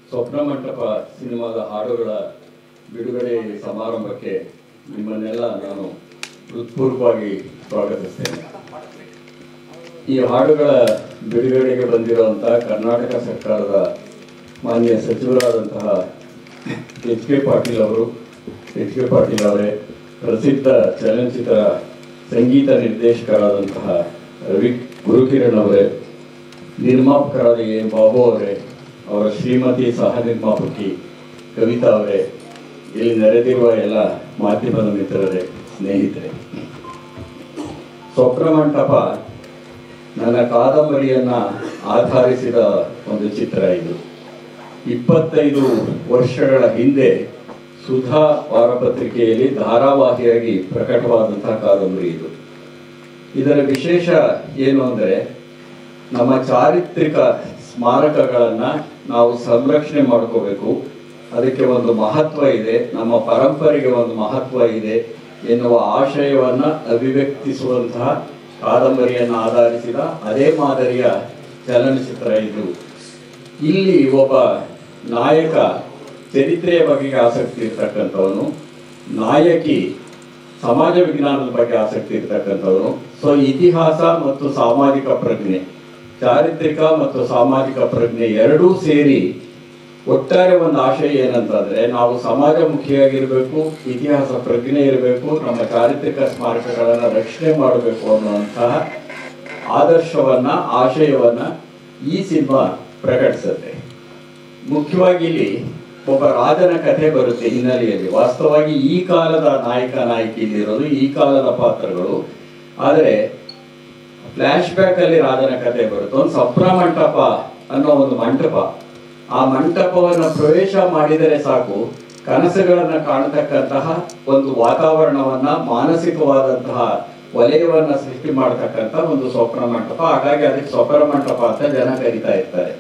ಸ್ವಪ್ನ ಮಂಟಪ ಸಿನಿಮಾದ ಹಾಡುಗಳ ಬಿಡುಗಡೆ ಸಮಾರಂಭಕ್ಕೆ ನಿಮ್ಮನ್ನೆಲ್ಲ ನಾನು ಹೃತ್ಪೂರ್ವಕವಾಗಿ ಸ್ವಾಗತಿಸ್ತೇನೆ. ಈ ಹಾಡುಗಳ ಬಿಡುಗಡೆಗೆ ಬಂದಿರುವಂತಹ ಕರ್ನಾಟಕ ಸರ್ಕಾರದ ಮಾನ್ಯ ಸಚಿವರಾದಂತಹ ಎಚ್ ಕೆ ಪಾಟೀಲ್ ಅವರೇ, ಪ್ರಸಿದ್ಧ ಚಲನಚಿತ್ರ ಸಂಗೀತ ನಿರ್ದೇಶಕರಾದಂತಹ ರವಿ ಗುರುಕಿರಣ್ ಅವರೇ, ನಿರ್ಮಾಪಕರಾದ ಎ ಬಾಬು ಅವರೇ, ಅವರ ಶ್ರೀಮತಿ ಸಹ ನಿರ್ಮಾಪಕಿ ಕವಿತಾ ಅವರೇ, ಇಲ್ಲಿ ನೆರೆದಿರುವ ಎಲ್ಲ ಮಾಧ್ಯಮದ ಮಿತ್ರರೇ, ಸ್ನೇಹಿತರೆ, ಸ್ವಪ್ನ ಮಂಟಪ ನನ್ನ ಕಾದಂಬರಿಯನ್ನ ಆಧರಿಸಿದ ಒಂದು ಚಿತ್ರ. ಇದು 25 ವರ್ಷಗಳ ಹಿಂದೆ ಸುಧಾ ವಾರಪತ್ರಿಕೆಯಲ್ಲಿ ಧಾರಾವಾಹಿಯಾಗಿ ಪ್ರಕಟವಾದಂತಹ ಕಾದಂಬರಿ ಇದು. ಇದರ ವಿಶೇಷ ಏನು ಅಂದರೆ, ನಮ್ಮ ಚಾರಿತ್ರಿಕ ಸ್ಮಾರಕಗಳನ್ನು ನಾವು ಸಂರಕ್ಷಣೆ ಮಾಡ್ಕೋಬೇಕು, ಅದಕ್ಕೆ ಒಂದು ಮಹತ್ವ ಇದೆ, ನಮ್ಮ ಪರಂಪರೆಗೆ ಒಂದು ಮಹತ್ವ ಇದೆ ಎನ್ನುವ ಆಶಯವನ್ನು ಅಭಿವ್ಯಕ್ತಿಸುವಂತಹ ಕಾದಂಬರಿಯನ್ನು ಆಧರಿಸಿದ ಅದೇ ಮಾದರಿಯ ಚಲನಚಿತ್ರ ಇದು. ಇಲ್ಲಿ ಒಬ್ಬ ನಾಯಕ ಚರಿತ್ರೆಯ ಬಗ್ಗೆ ಆಸಕ್ತಿ ಇರ್ತಕ್ಕಂಥವನು, ನಾಯಕಿ ಸಮಾಜ ವಿಜ್ಞಾನದ ಬಗ್ಗೆ ಆಸಕ್ತಿ ಇರ್ತಕ್ಕಂಥವನು. ಸೊ ಇತಿಹಾಸ ಮತ್ತು ಸಾಮಾಜಿಕ ಪ್ರಜ್ಞೆ, ಚಾರಿತ್ರಿಕ ಮತ್ತು ಸಾಮಾಜಿಕ ಪ್ರಜ್ಞೆ ಎರಡೂ ಸೇರಿ ಒಟ್ಟಾರೆ ಒಂದು ಆಶಯ ಏನಂತಂದ್ರೆ, ನಾವು ಸಮಾಜಮುಖಿಯಾಗಿರಬೇಕು, ಇತಿಹಾಸ ಪ್ರಜ್ಞೆ ಇರಬೇಕು, ನಮ್ಮ ಚಾರಿತ್ರಿಕ ಸ್ಮಾರಕಗಳನ್ನು ರಕ್ಷಣೆ ಮಾಡಬೇಕು ಅನ್ನುವಂತಹ ಆದರ್ಶವನ್ನ, ಆಶಯವನ್ನ ಈ ಸಿನಿಮಾ ಪ್ರಕಟಿಸುತ್ತೆ. ಮುಖ್ಯವಾಗಿ ಇಲ್ಲಿ ಒಬ್ಬ ರಾಜನ ಕಥೆ ಬರುತ್ತೆ ಹಿನ್ನೆಲೆಯಲ್ಲಿ. ವಾಸ್ತವವಾಗಿ ಈ ಕಾಲದ ನಾಯಕ ನಾಯಕಿ ಇಲ್ಲಿರೋದು ಈ ಕಾಲದ ಪಾತ್ರಗಳು, ಆದರೆ ಫ್ಲಾಶ್ ಬ್ಯಾಕ್ ಅಲ್ಲಿ ರಾಜನ ಕಥೆ ಬರುತ್ತೆ. ಒಂದು ಸ್ವಪ್ನ ಮಂಟಪ ಅನ್ನೋ ಒಂದು ಮಂಟಪ, ಆ ಮಂಟಪವನ್ನು ಪ್ರವೇಶ ಮಾಡಿದರೆ ಸಾಕು, ಕನಸುಗಳನ್ನು ಕಾಣತಕ್ಕಂತಹ ಒಂದು ವಾತಾವರಣವನ್ನ, ಮಾನಸಿಕವಾದಂತಹ ವಲಯವನ್ನ ಸೃಷ್ಟಿ ಮಾಡತಕ್ಕಂಥ ಒಂದು ಸ್ವಪ್ನ ಮಂಟಪ. ಹಾಗಾಗಿ ಅದಕ್ಕೆ ಸ್ವಪ್ನ ಮಂಟಪ ಅಂತ ಜನ ಕರೀತಾ ಇರ್ತಾರೆ.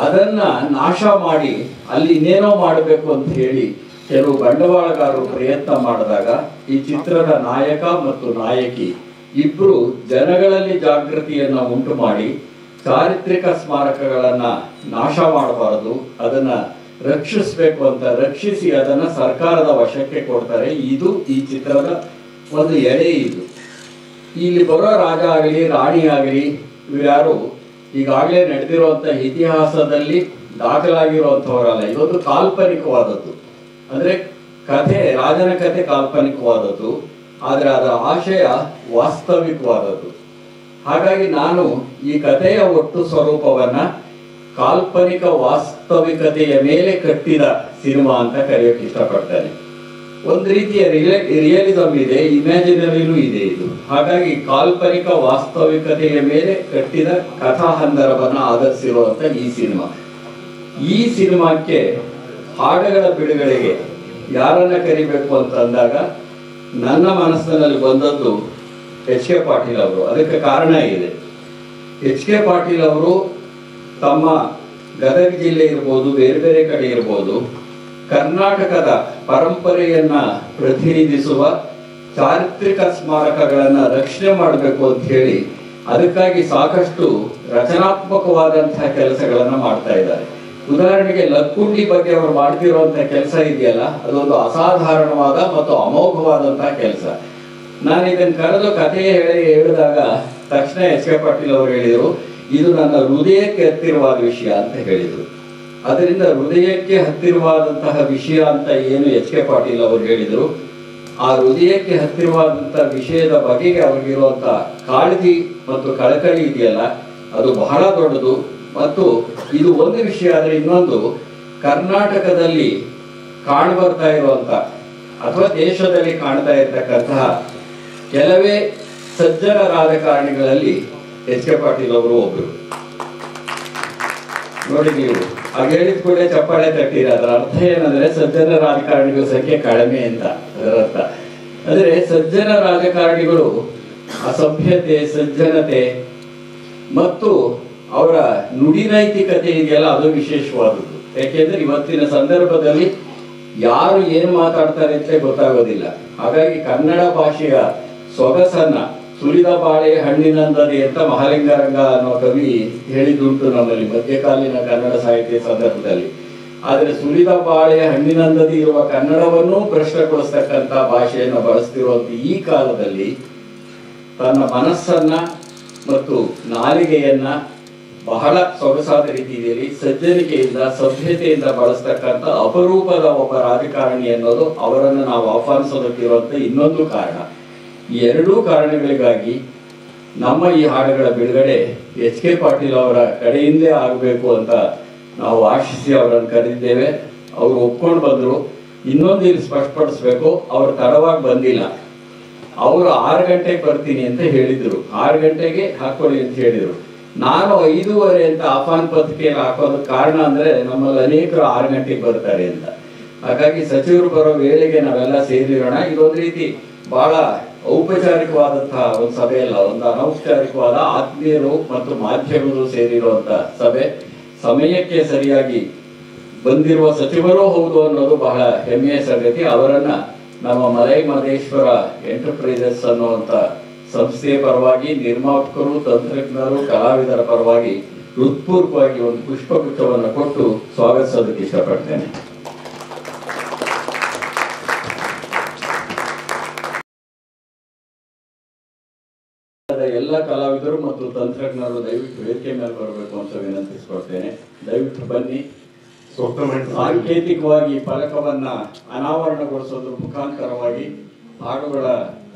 ಅದನ್ನ ನಾಶ ಮಾಡಿ ಅಲ್ಲಿ ಇನ್ನೇನೋ ಮಾಡಬೇಕು ಅಂತ ಹೇಳಿ ಕೆಲವು ಬಂಡವಾಳಗಾರರು ಪ್ರಯತ್ನ ಮಾಡಿದಾಗ ಈ ಚಿತ್ರದ ನಾಯಕ ಮತ್ತು ನಾಯಕಿ ಇಬ್ರು ಜನಗಳಲ್ಲಿ ಜಾಗೃತಿಯನ್ನ ಉಂಟು ಮಾಡಿ, ಚಾರಿತ್ರಿಕ ಸ್ಮಾರಕಗಳನ್ನ ನಾಶ ಮಾಡಬಾರದು, ಅದನ್ನ ರಕ್ಷಿಸಬೇಕು ಅಂತ ರಕ್ಷಿಸಿ ಅದನ್ನ ಸರ್ಕಾರದ ವಶಕ್ಕೆ ಕೊಡ್ತಾರೆ. ಇದು ಈ ಚಿತ್ರದ ಒಂದು ಎಳೆ. ಇದು ಇಲ್ಲಿ ಬರೋ ರಾಜ ಆಗಲಿ ರಾಣಿ ಆಗಲಿ ಇವ್ಯಾರು ಈಗಾಗಲೇ ನಡೆದಿರುವಂತಹ ಇತಿಹಾಸದಲ್ಲಿ ದಾಖಲಾಗಿರುವಂಥವರಲ್ಲ. ಇದೊಂದು ಕಾಲ್ಪನಿಕವಾದದ್ದು. ಅಂದ್ರೆ ಕಥೆ, ರಾಜನ ಕಥೆ ಕಾಲ್ಪನಿಕವಾದದ್ದು, ಆದರೆ ಅದರ ಆಶಯ ವಾಸ್ತವಿಕವಾದದ್ದು. ಹಾಗಾಗಿ ನಾನು ಈ ಕಥೆಯ ಒಟ್ಟು ಸ್ವರೂಪವನ್ನ ಕಾಲ್ಪನಿಕ ವಾಸ್ತವಿಕತೆಯ ಮೇಲೆ ಕಟ್ಟಿದ ಸಿನಿಮಾ ಅಂತ ಕರೆಯೋಕೆ ಇಷ್ಟಪಡ್ತೇನೆ. ಒಂದು ರೀತಿಯ ರಿಯಲಿಸಮ್ ಇದೆ, ಇಮ್ಯಾಜಿನರಿನೂ ಇದೆ ಇದು. ಹಾಗಾಗಿ ಕಾಲ್ಪನಿಕ ವಾಸ್ತವಿಕತೆಯ ಮೇಲೆ ಕಟ್ಟಿದ ಕಥಾ ಹಂದರವನ್ನ ಆಧರಿಸಿರುವಂತ ಈ ಸಿನಿಮಾಕ್ಕೆ ಹಾಡುಗಳ ಬಿಡುಗಡೆಗೆ ಯಾರನ್ನ ಕರಿಬೇಕು ಅಂತ ಅಂದಾಗ ನನ್ನ ಮನಸ್ಸಿನಲ್ಲಿ ಬಂದದ್ದು ಎಚ್ ಕೆ ಪಾಟೀಲ್ ಅವರು. ಅದಕ್ಕೆ ಕಾರಣ ಇದೆ. ಎಚ್ ಕೆ ಪಾಟೀಲ್ ಅವರು ತಮ್ಮ ಗದಗ ಜಿಲ್ಲೆ ಇರ್ಬೋದು, ಬೇರೆ ಬೇರೆ ಕಡೆ ಇರ್ಬೋದು, ಕರ್ನಾಟಕದ ಪರಂಪರೆಯನ್ನ ಪ್ರತಿನಿಧಿಸುವ ಚಾರಿತ್ರಿಕ ಸ್ಮಾರಕಗಳನ್ನ ರಕ್ಷಣೆ ಮಾಡಬೇಕು ಅಂತ ಹೇಳಿ ಅದಕ್ಕಾಗಿ ಸಾಕಷ್ಟು ರಚನಾತ್ಮಕವಾದಂತಹ ಕೆಲಸಗಳನ್ನ ಮಾಡ್ತಾ ಇದ್ದಾರೆ. ಉದಾಹರಣೆಗೆ ಲಕ್ಕುಂಡಿ ಬಗ್ಗೆ ಅವರು ಮಾಡ್ತಿರುವಂತಹ ಕೆಲಸ ಇದೆಯಲ್ಲ, ಅದೊಂದು ಅಸಾಧಾರಣವಾದ ಮತ್ತು ಅಮೋಘವಾದಂತಹ ಕೆಲಸ. ನಾನು ಇದನ್ನು ಕರೆದು ಕಥೆ ಹೇಳಿದಾಗ ತಕ್ಷಣ ಎಚ್ ಕೆ ಪಾಟೀಲ್ ಅವರು ಹೇಳಿದರು, ಇದು ನನ್ನ ಹೃದಯಕ್ಕೆ ಹತ್ತಿರವಾದ ವಿಷಯ ಅಂತ ಹೇಳಿದರು. ಅದರಿಂದ ಹೃದಯಕ್ಕೆ ಹತ್ತಿರವಾದಂತಹ ವಿಷಯ ಅಂತ ಏನು ಎಚ್ ಕೆ ಪಾಟೀಲ್ ಅವರು ಹೇಳಿದರು, ಆ ಹೃದಯಕ್ಕೆ ಹತ್ತಿರವಾದಂತಹ ವಿಷಯದ ಬಗೆಗೆ ಅವ್ರಿಗಿರುವಂತಹ ಕಾಳಜಿ ಮತ್ತು ಕಳಕಳಿ ಇದೆಯಲ್ಲ, ಅದು ಬಹಳ ದೊಡ್ಡದು. ಮತ್ತು ಇದು ಒಂದು ವಿಷಯ. ಆದರೆ ಇನ್ನೊಂದು, ಕರ್ನಾಟಕದಲ್ಲಿ ಕಾಣಬರ್ತಾ ಇರುವಂತ ಅಥವಾ ದೇಶದಲ್ಲಿ ಕಾಣ್ತಾ ಇರ್ತಕ್ಕಂತಹ ಕೆಲವೇ ಸಜ್ಜನ ರಾಜಕಾರಣಿಗಳಲ್ಲಿ ಎಚ್ ಕೆ ಪಾಟೀಲ್ ಅವರು ಒಬ್ರು. ನೋಡಿ, ನೀವು ಹಾಗೆ ಹೇಳಿದ ಕೂಡ ಚಪ್ಪಾಳೆ ತಟ್ಟಿರ. ಅದರ ಅರ್ಥ ಏನಂದ್ರೆ ಸಜ್ಜನ ರಾಜಕಾರಣಿಗಳ ಸಂಖ್ಯೆ ಕಡಿಮೆ ಅಂತ ಅದರ ಅರ್ಥ. ಅಂದ್ರೆ ಸಜ್ಜನ ರಾಜಕಾರಣಿಗಳು ಅಸಭ್ಯತೆ, ಸಜ್ಜನತೆ ಮತ್ತು ಅವರ ನುಡಿ ನೈತಿಕತೆ ಇದೆಯಲ್ಲ, ಅದು ವಿಶೇಷವಾದದ್ದು. ಯಾಕೆಂದ್ರೆ ಇವತ್ತಿನ ಸಂದರ್ಭದಲ್ಲಿ ಯಾರು ಏನು ಮಾತಾಡ್ತಾರೆ ಅಂತ ಗೊತ್ತಾಗೋದಿಲ್ಲ. ಹಾಗಾಗಿ ಕನ್ನಡ ಭಾಷೆಯ ಸೊಗಸನ್ನ ಸುಲಿದ ಬಾಳೆ ಹಣ್ಣಿನಂದದೆ ಅಂತ ಮಹಾಲಿಂಗರಂಗ ಅನ್ನೋ ಕವಿ ಹೇಳಿದುಂಟು ನಮ್ಮಲ್ಲಿ ಮಧ್ಯಕಾಲೀನ ಕನ್ನಡ ಸಾಹಿತ್ಯ ಸಂದರ್ಭದಲ್ಲಿ. ಆದರೆ ಸುಲಿದ ಬಾಳೆ ಹಣ್ಣಿನಂದದಿ ಇರುವ ಕನ್ನಡವನ್ನೂ ಪ್ರಶ್ನೆಗೊಳಿಸ್ತಕ್ಕಂಥ ಭಾಷೆಯನ್ನು ಬಳಸ್ತಿರುವಂತ ಈ ಕಾಲದಲ್ಲಿ ತನ್ನ ಮನಸ್ಸನ್ನ ಮತ್ತು ನಾಲಿಗೆಯನ್ನ ಬಹಳ ಸೊಗಸಾದ ರೀತಿಯಲ್ಲಿ ಸಜ್ಜನಿಕೆಯಿಂದ ಸಭ್ಯತೆಯಿಂದ ಬಳಸ್ತಕ್ಕಂಥ ಅಪರೂಪದ ಒಬ್ಬ ರಾಜಕಾರಣಿ ಅನ್ನೋದು ಅವರನ್ನು ನಾವು ಆಹ್ವಾನಿಸೋದಕ್ಕಿರುವಂತ ಇನ್ನೊಂದು ಕಾರಣ. ಈ ಎರಡೂ ಕಾರಣಗಳಿಗಾಗಿ ನಮ್ಮ ಈ ಹಾಡುಗಳ ಬಿಡುಗಡೆ ಎಚ್ ಕೆ ಪಾಟೀಲ್ ಅವರ ಕಡೆಯಿಂದೇ ಆಗಬೇಕು ಅಂತ ನಾವು ಆಶಿಸಿ ಅವರನ್ನು ಕರೆದಿದ್ದೇವೆ. ಅವರು ಒಪ್ಕೊಂಡು ಬಂದರು. ಇನ್ನೊಂದು ಇಲ್ಲಿ ಸ್ಪಷ್ಟಪಡಿಸ್ಬೇಕು, ಅವರು ತಡವಾಗಿ ಬಂದಿಲ್ಲ. ಅವರು 6 ಗಂಟೆಗೆ ಬರ್ತೀನಿ ಅಂತ ಹೇಳಿದ್ರು, 6 ಗಂಟೆಗೆ ಹಾಕೊಳ್ಳಿ ಅಂತ ಹೇಳಿದರು. ನಾನು 5:15 ಅಂತ ಆಹ್ವಾನ ಪತ್ರಿಕೆಯಲ್ಲಿ ಹಾಕೋದಕ್ಕೆ ಕಾರಣ ಅಂದ್ರೆ ನಮ್ಮಲ್ಲಿ ಅನೇಕರು 6 ಗಂಟೆಗೆ ಬರ್ತಾರೆ ಅಂತ. ಹಾಗಾಗಿ ಸಚಿವರು ಬರೋ ವೇಳೆಗೆ ನಾವೆಲ್ಲ ಸೇರಿರೋಣ. ಇದೊಂದು ರೀತಿ ಬಹಳ ಔಪಚಾರಿಕವಾದಂತಹ ಒಂದು ಸಭೆ ಅಲ್ಲ, ಒಂದು ಅನೌಪಚಾರಿಕವಾದ ಆತ್ಮೀಯರು ಮತ್ತು ಮಾಧ್ಯಮರು ಸೇರಿರುವಂತ ಸಭೆ. ಸಮಯಕ್ಕೆ ಸರಿಯಾಗಿ ಬಂದಿರುವ ಸಚಿವರೂ ಹೌದು ಅನ್ನೋದು ಬಹಳ ಹೆಮ್ಮೆಯ ಸಂಗತಿ. ಅವರನ್ನ ನಮ್ಮ ಮಲೈ ಮಹದೇಶ್ವರ ಎಂಟರ್ಪ್ರೈಸಸ್ ಅನ್ನುವಂತ ಸಂಸ್ಥೆಯ ಪರವಾಗಿ, ನಿರ್ಮಾಪಕರು, ತಂತ್ರಜ್ಞರು, ಕಲಾವಿದರ ಪರವಾಗಿ ಹೃತ್ಪೂರ್ವಕವಾಗಿ ಒಂದು ಪುಷ್ಪಗುಚ್ಛವನ್ನು ಕೊಟ್ಟು ಸ್ವಾಗತಿಸೋದಕ್ಕೆ ಇಷ್ಟಪಡ್ತೇನೆ. ಎಲ್ಲ ಕಲಾವಿದರು ಮತ್ತು ತಂತ್ರಜ್ಞರು ದಯವಿಟ್ಟು ವೇದಿಕೆ ಮೇಲೆ ಬರಬೇಕು ಅಂತ ವಿನಂತಿಸಿಕೊಡ್ತೇನೆ. ದಯವಿಟ್ಟು ಬನ್ನಿ. ಸಾಂಕೇತಿಕವಾಗಿ ಫಲಕವನ್ನ ಅನಾವರಣಗೊಳಿಸೋದ್ರ ಮುಖಾಂತರವಾಗಿ ಹಾಡುಗಳ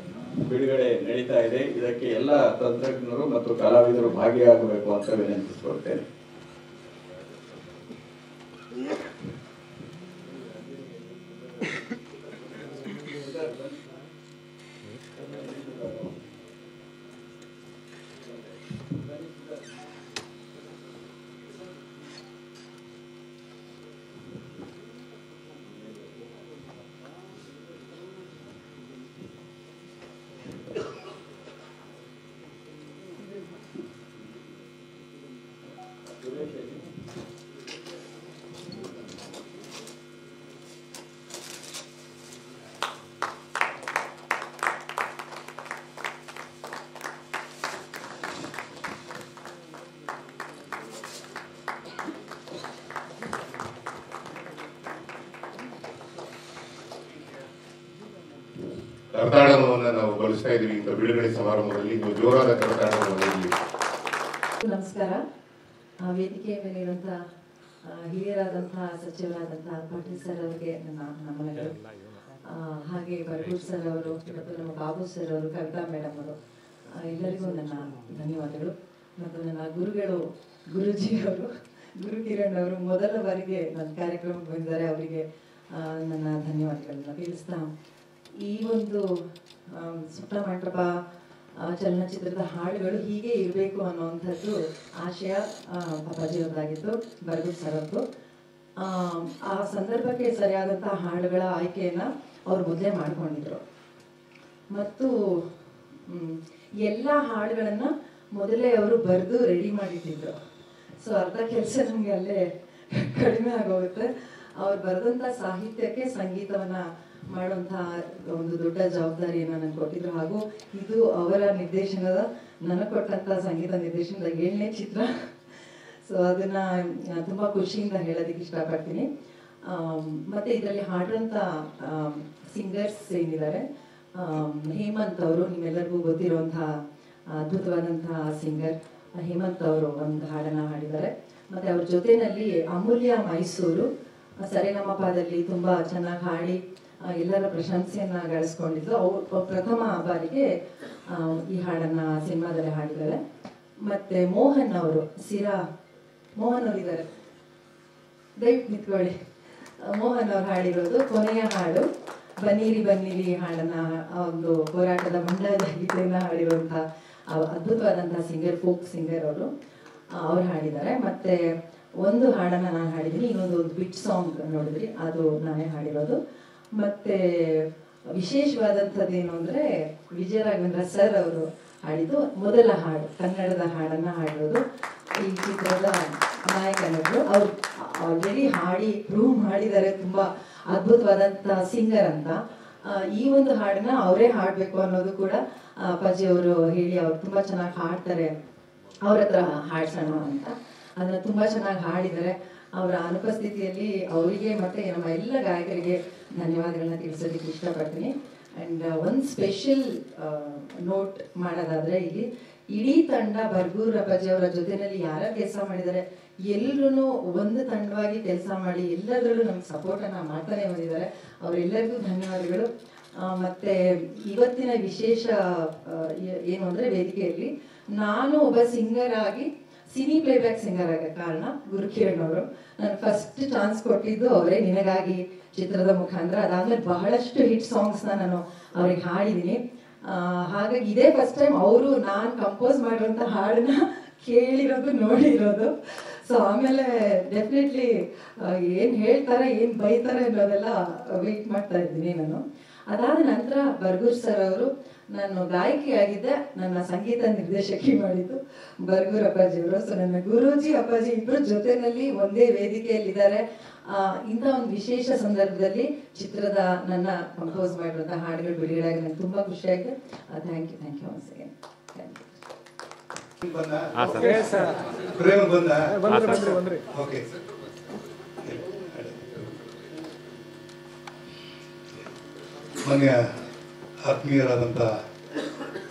ಬಿಡುಗಡೆ ನಡೀತಾ ಇದೆ. ಇದಕ್ಕೆ ಎಲ್ಲ ತಂತ್ರಜ್ಞರು ಮತ್ತು ಕಲಾವಿದರು ಭಾಗಿಯಾಗಬೇಕು ಅಂತ ವಿನಂತಿಸಿಕೊಡ್ತೇನೆ. ಕರತಾಡನವನ್ನು ನಾವು ಬಳಸ್ತಾ ಇದ್ದೀವಿ ಇಂಥ ಬಿಡುಗಡೆ ಸಮಾರಂಭದಲ್ಲಿ. ನೀವು ಜೋರಾದ ಕರತಾಡನವನ್ನು. ನಮಸ್ಕಾರ. ವೇದಿಕೆಯ ಮೇಲಿರುವಂತಹ ಹಿರಿಯರಾದಂತಹ ಸಚಿವರಾದಂತಹ ಪಾಟೀಲ್ ಸರ್ ಅವರಿಗೆ ನನ್ನ ನಮನಗಳು. ಹಾಗೆ ಬರ್ಗೂರ್ ಸರ್ ಅವರು ಮತ್ತು ನಮ್ಮ ಬಾಬು ಸರ್ ಅವರು, ಕವಿತಾ ಮೇಡಮ್ ಅವರು, ಎಲ್ಲರಿಗೂ ನನ್ನ ಧನ್ಯವಾದಗಳು. ಮತ್ತು ನನ್ನ ಗುರುಗಳು, ಗುರುಜಿ ಅವರು, ಗುರು ಕಿರಣ್ ಅವರು ಮೊದಲ ಬಾರಿಗೆ ನನ್ನ ಕಾರ್ಯಕ್ರಮಕ್ಕೆ ಬಂದಿದ್ದಾರೆ. ಅವರಿಗೆ ನನ್ನ ಧನ್ಯವಾದಗಳನ್ನ ತಿಳಿಸ್ತಾ, ಈ ಒಂದು ಸುಟ್ಟ ಮಂಟಪ ಚಲನಚಿತ್ರದ ಹಾಡುಗಳು ಹೀಗೆ ಇರಬೇಕು ಅನ್ನುವಂಥದ್ದು ಆಶಯ ಅಪ್ಪಾಜಿಯವರದಾಗಿತ್ತು, ಬರ್ಗೂರ್ ಸರ್ ಅವ್ರದ್ದು. ಆ ಸಂದರ್ಭಕ್ಕೆ ಸರಿಯಾದಂತಹ ಹಾಡುಗಳ ಆಯ್ಕೆಯನ್ನ ಅವ್ರು ಮೊದಲೇ ಮಾಡ್ಕೊಂಡಿದ್ರು ಮತ್ತು ಎಲ್ಲ ಹಾಡುಗಳನ್ನ ಮೊದಲೇ ಅವರು ಬರೆದು ರೆಡಿ ಮಾಡಿಟ್ಟಿದ್ರು. ಸೊ ಅರ್ಧ ಕೆಲಸ ನಮಗೆ ಅಲ್ಲೇ ಕಡಿಮೆ ಆಗೋಗುತ್ತೆ. ಅವ್ರು ಬರೆದಂಥ ಸಾಹಿತ್ಯಕ್ಕೆ ಸಂಗೀತವನ್ನ ಮಾಡುವಂತಹ ಒಂದು ದೊಡ್ಡ ಜವಾಬ್ದಾರಿಯನ್ನು ನನಗೆ ಕೊಟ್ಟಿದ್ರು. ಹಾಗೂ ಇದು ಅವರ ನಿರ್ದೇಶನದ, ನನಗೆ ಕೊಟ್ಟಂತ ಸಂಗೀತ ನಿರ್ದೇಶನದ 7ನೇ ಚಿತ್ರ. ಸೊ ಅದನ್ನ ತುಂಬಾ ಖುಷಿಯಿಂದ ಹೇಳೋದಕ್ಕೆ ಇಷ್ಟಪಡ್ತೀನಿ. ಮತ್ತೆ ಇದರಲ್ಲಿ ಹಾಡುವಂತ ಸಿಂಗರ್ಸ್ ಏನಿದ್ದಾರೆ, ಹೇಮಂತ್ ಅವರು, ನಿಮ್ಮೆಲ್ಲರಿಗೂ ಗೊತ್ತಿರುವಂತಹ ಅದ್ಭುತವಾದಂತಹ ಸಿಂಗರ್ ಹೇಮಂತ್ ಅವರು ಒಂದು ಹಾಡನ್ನ ಹಾಡಿದ್ದಾರೆ. ಮತ್ತೆ ಅವ್ರ ಜೊತೆಯಲ್ಲಿ ಅಮೂಲ್ಯ ಮೈಸೂರು ಸರಿಗಮಪದಲ್ಲಿ ತುಂಬಾ ಚೆನ್ನಾಗಿ ಹಾಡಿ ಎಲ್ಲರ ಪ್ರಶಂಸೆಯನ್ನ ಗಳಿಸ್ಕೊಂಡಿದ್ರು. ಅವ್ರು ಪ್ರಥಮ ಬಾರಿಗೆ ಈ ಹಾಡನ್ನ ಸಿನಿಮಾದಲ್ಲಿ ಹಾಡಿದ್ದಾರೆ. ಮತ್ತೆ ಮೋಹನ್ ಅವರು, ಮೋಹನ್ ಅವರು ಇದ್ದಾರೆ, ದಯವಿಟ್ಟು ನಿಂತ್ಕೊಳ್ಳಿ. ಮೋಹನ್ ಅವರು ಹಾಡಿರೋದು ಕೊನೆಯ ಹಾಡು ಬನ್ನಿರಿ ಬನ್ನಿರಿ ಹಾಡನ್ನ, ಒಂದು ಹೋರಾಟದ ಮಂಡಲದ ಗೀತೆಯನ್ನ ಹಾಡಿರುವಂತಹ ಅದ್ಭುತವಾದಂತಹ ಸಿಂಗರ್, ಫೋಕ್ ಸಿಂಗರ್ ಅವರು, ಅವ್ರು ಹಾಡಿದ್ದಾರೆ. ಮತ್ತೆ ಒಂದು ಹಾಡನ್ನ ನಾನು ಹಾಡಿದ್ದೀನಿ, ಇನ್ನೊಂದು ಬಿಟ್ ಸಾಂಗ್ ನೋಡಿದ್ರಿ, ಅದು ನಾನೇ ಹಾಡಿರೋದು. ಮತ್ತೆ ವಿಶೇಷವಾದಂಥದ್ದು ಏನು ಅಂದ್ರೆ, ವಿಜಯ ರಾಘವೇಂದ್ರ ಸರ್ ಅವರು ಹಾಡಿದ್ದು ಮೊದಲ ಹಾಡು, ಕನ್ನಡದ ಹಾಡನ್ನ ಹಾಡಿರೋದು ಈ ಚಿತ್ರದ ನಾಯಕ ನಟರು. ಅವ್ರು ಆಲ್ರೆಡಿ ಹಾಡಿ ಪ್ರೂವ್ ಮಾಡಿದ್ದಾರೆ, ತುಂಬಾ ಅದ್ಭುತವಾದಂತಹ ಸಿಂಗರ್ ಅಂತ. ಈ ಒಂದು ಹಾಡನ್ನ ಅವರೇ ಹಾಡಬೇಕು ಅನ್ನೋದು ಕೂಡ ಅಪ್ಪಾಜಿ ಅವರು ಹೇಳಿ ಅವ್ರು ತುಂಬ ಚೆನ್ನಾಗಿ ಹಾಡ್ತಾರೆ, ಅವ್ರ ಹತ್ರ ಹಾಡ್ಸೋಣ ಅಂತ. ಅದನ್ನ ತುಂಬ ಚೆನ್ನಾಗಿ ಹಾಡಿದ್ದಾರೆ. ಅವರ ಅನುಪಸ್ಥಿತಿಯಲ್ಲಿ ಅವರಿಗೆ ಮತ್ತು ನಮ್ಮ ಎಲ್ಲ ಗಾಯಕರಿಗೆ ಧನ್ಯವಾದಗಳನ್ನ ತಿಳಿಸೋದಕ್ಕೆ ಇಷ್ಟಪಡ್ತೀನಿ. ಆ್ಯಂಡ್ ಒಂದು ಸ್ಪೆಷಲ್ ನೋಟ್ ಮಾಡೋದಾದರೆ, ಇಲ್ಲಿ ಇಡೀ ತಂಡ ಬರ್ಗೂರು ಅಪ್ಪಾಜಿ ಅವರ ಜೊತೆಯಲ್ಲಿ ಯಾರ ಕೆಲಸ ಮಾಡಿದ್ದಾರೆ ಎಲ್ಲರೂ ಒಂದು ತಂಡವಾಗಿ ಕೆಲಸ ಮಾಡಿ ಎಲ್ಲದರಲ್ಲೂ ನಮ್ಗೆ ಸಪೋರ್ಟನ್ನು ಮಾಡ್ತಾನೆ ಬಂದಿದ್ದಾರೆ. ಅವರೆಲ್ಲರಿಗೂ ಧನ್ಯವಾದಗಳು. ಮತ್ತು ಇವತ್ತಿನ ವಿಶೇಷ ಏನು ಅಂದರೆ, ವೇದಿಕೆಯಲ್ಲಿ ನಾನು ಒಬ್ಬ ಸಿಂಗರ್ ಆಗಿ ಸಿನಿ ಪ್ಲೇಬ್ಯಾಕ್ ಸಿಂಗರ್ ಆಗೋ ಕಾರಣ ಗುರುಕಿರಣ್ ಅವರು ನಾನು ಫಸ್ಟ್ ಚಾನ್ಸ್ ಕೊಟ್ಟಿದ್ದು ಅವರೇ, ನಿನಗಾಗಿ ಚಿತ್ರದ ಮುಖಾಂತರ. ಅದಾದ್ಮೇಲೆ ಬಹಳಷ್ಟು ಹಿಟ್ ಸಾಂಗ್ಸ್ನ ನಾನು ಅವ್ರಿಗೆ ಹಾಡಿದ್ದೀನಿ. ಹಾಗಾಗಿ ಇದೇ ಫಸ್ಟ್ ಟೈಮ್ ಅವರು ನಾನು ಕಂಪೋಸ್ ಮಾಡಿರೋಂಥ ಹಾಡನ್ನ ಕೇಳಿರೋದು, ನೋಡಿರೋದು. ಸೊ ಆಮೇಲೆ ಡೆಫಿನೆಟ್ಲಿ ಏನು ಹೇಳ್ತಾರೆ, ಏನು ಬೈತಾರೆ ಅನ್ನೋದೆಲ್ಲ ವೆಯ್ಟ್ ಮಾಡ್ತಾ ಇದ್ದೀನಿ ನಾನು. ಅದಾದ ನಂತರ ಬರ್ಗೂರ್ ಸರ್ ಅವರು, ನಾನು ಗಾಯಕಿಯಾಗಿದ್ದೆ, ನನ್ನ ಸಂಗೀತ ನಿರ್ದೇಶಕಿ ಮಾಡಿದ್ದು ಬರ್ಗೂರ್ ಅಪ್ಪಾಜಿ ಅವರು. ಸೊ ನನ್ನ ಗುರೂಜಿ ಅಪ್ಪಾಜಿ ಇಬ್ಬರು ಜೊತೆಯಲ್ಲಿ ಒಂದೇ ವೇದಿಕೆಯಲ್ಲಿದ್ದಾರೆ. ಇಂಥ ಒಂದು ವಿಶೇಷ ಸಂದರ್ಭದಲ್ಲಿ ಚಿತ್ರದ ನನ್ನ ಕಂಪೋಸ್ ಮಾಡಿರುವಂಥ ಹಾಡುಗಳು ಬಿಡುಗಡೆ ನನಗೆ ತುಂಬ ಖುಷಿಯಾಗಿದೆ. Thank you once again. Thank you. ಮಾನ್ಯ ಆತ್ಮೀಯರಾದಂಥ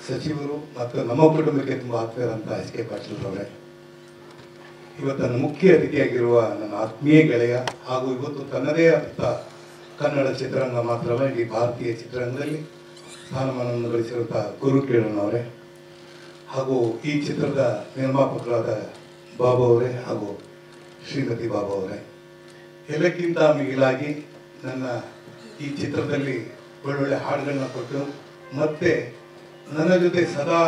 ಸಚಿವರು ಮತ್ತು ನಮ್ಮ ಕುಟುಂಬಕ್ಕೆ ತುಂಬ ಆತ್ಮೀಯರಾದಂಥ ಎಸ್ ಕೆ ಪಾಟೀಲ್ ಅವರೇ, ಇವತ್ತು ಮುಖ್ಯ ಅತಿಥಿಯಾಗಿರುವ ನನ್ನ ಆತ್ಮೀಯ ಗೆಳೆಯ ಹಾಗೂ ಇವತ್ತು ತನ್ನದೇ ಆದಂಥ ಕನ್ನಡ ಚಿತ್ರರಂಗ ಮಾತ್ರವಲ್ಲ ಇಡೀ ಭಾರತೀಯ ಚಿತ್ರರಂಗದಲ್ಲಿ ಸ್ಥಾನಮಾನವನ್ನು ಗಳಿಸಿರುವಂಥ ಗುರುಕಿರಣ್ ಅವರೇ, ಹಾಗೂ ಈ ಚಿತ್ರದ ನಿರ್ಮಾಪಕರಾದ ಬಾಬು ಅವರೇ ಹಾಗೂ ಶ್ರೀಮತಿ ಬಾಬು ಅವರೇ, ಎಲ್ಲಕ್ಕಿಂತ ಮಿಗಿಲಾಗಿ ನನ್ನ ಈ ಚಿತ್ರದಲ್ಲಿ ಒಳ್ಳೊಳ್ಳೆ ಹಾಡುಗಳನ್ನ ಕೊಟ್ಟು ಮತ್ತೆ ನನ್ನ ಜೊತೆ ಸದಾ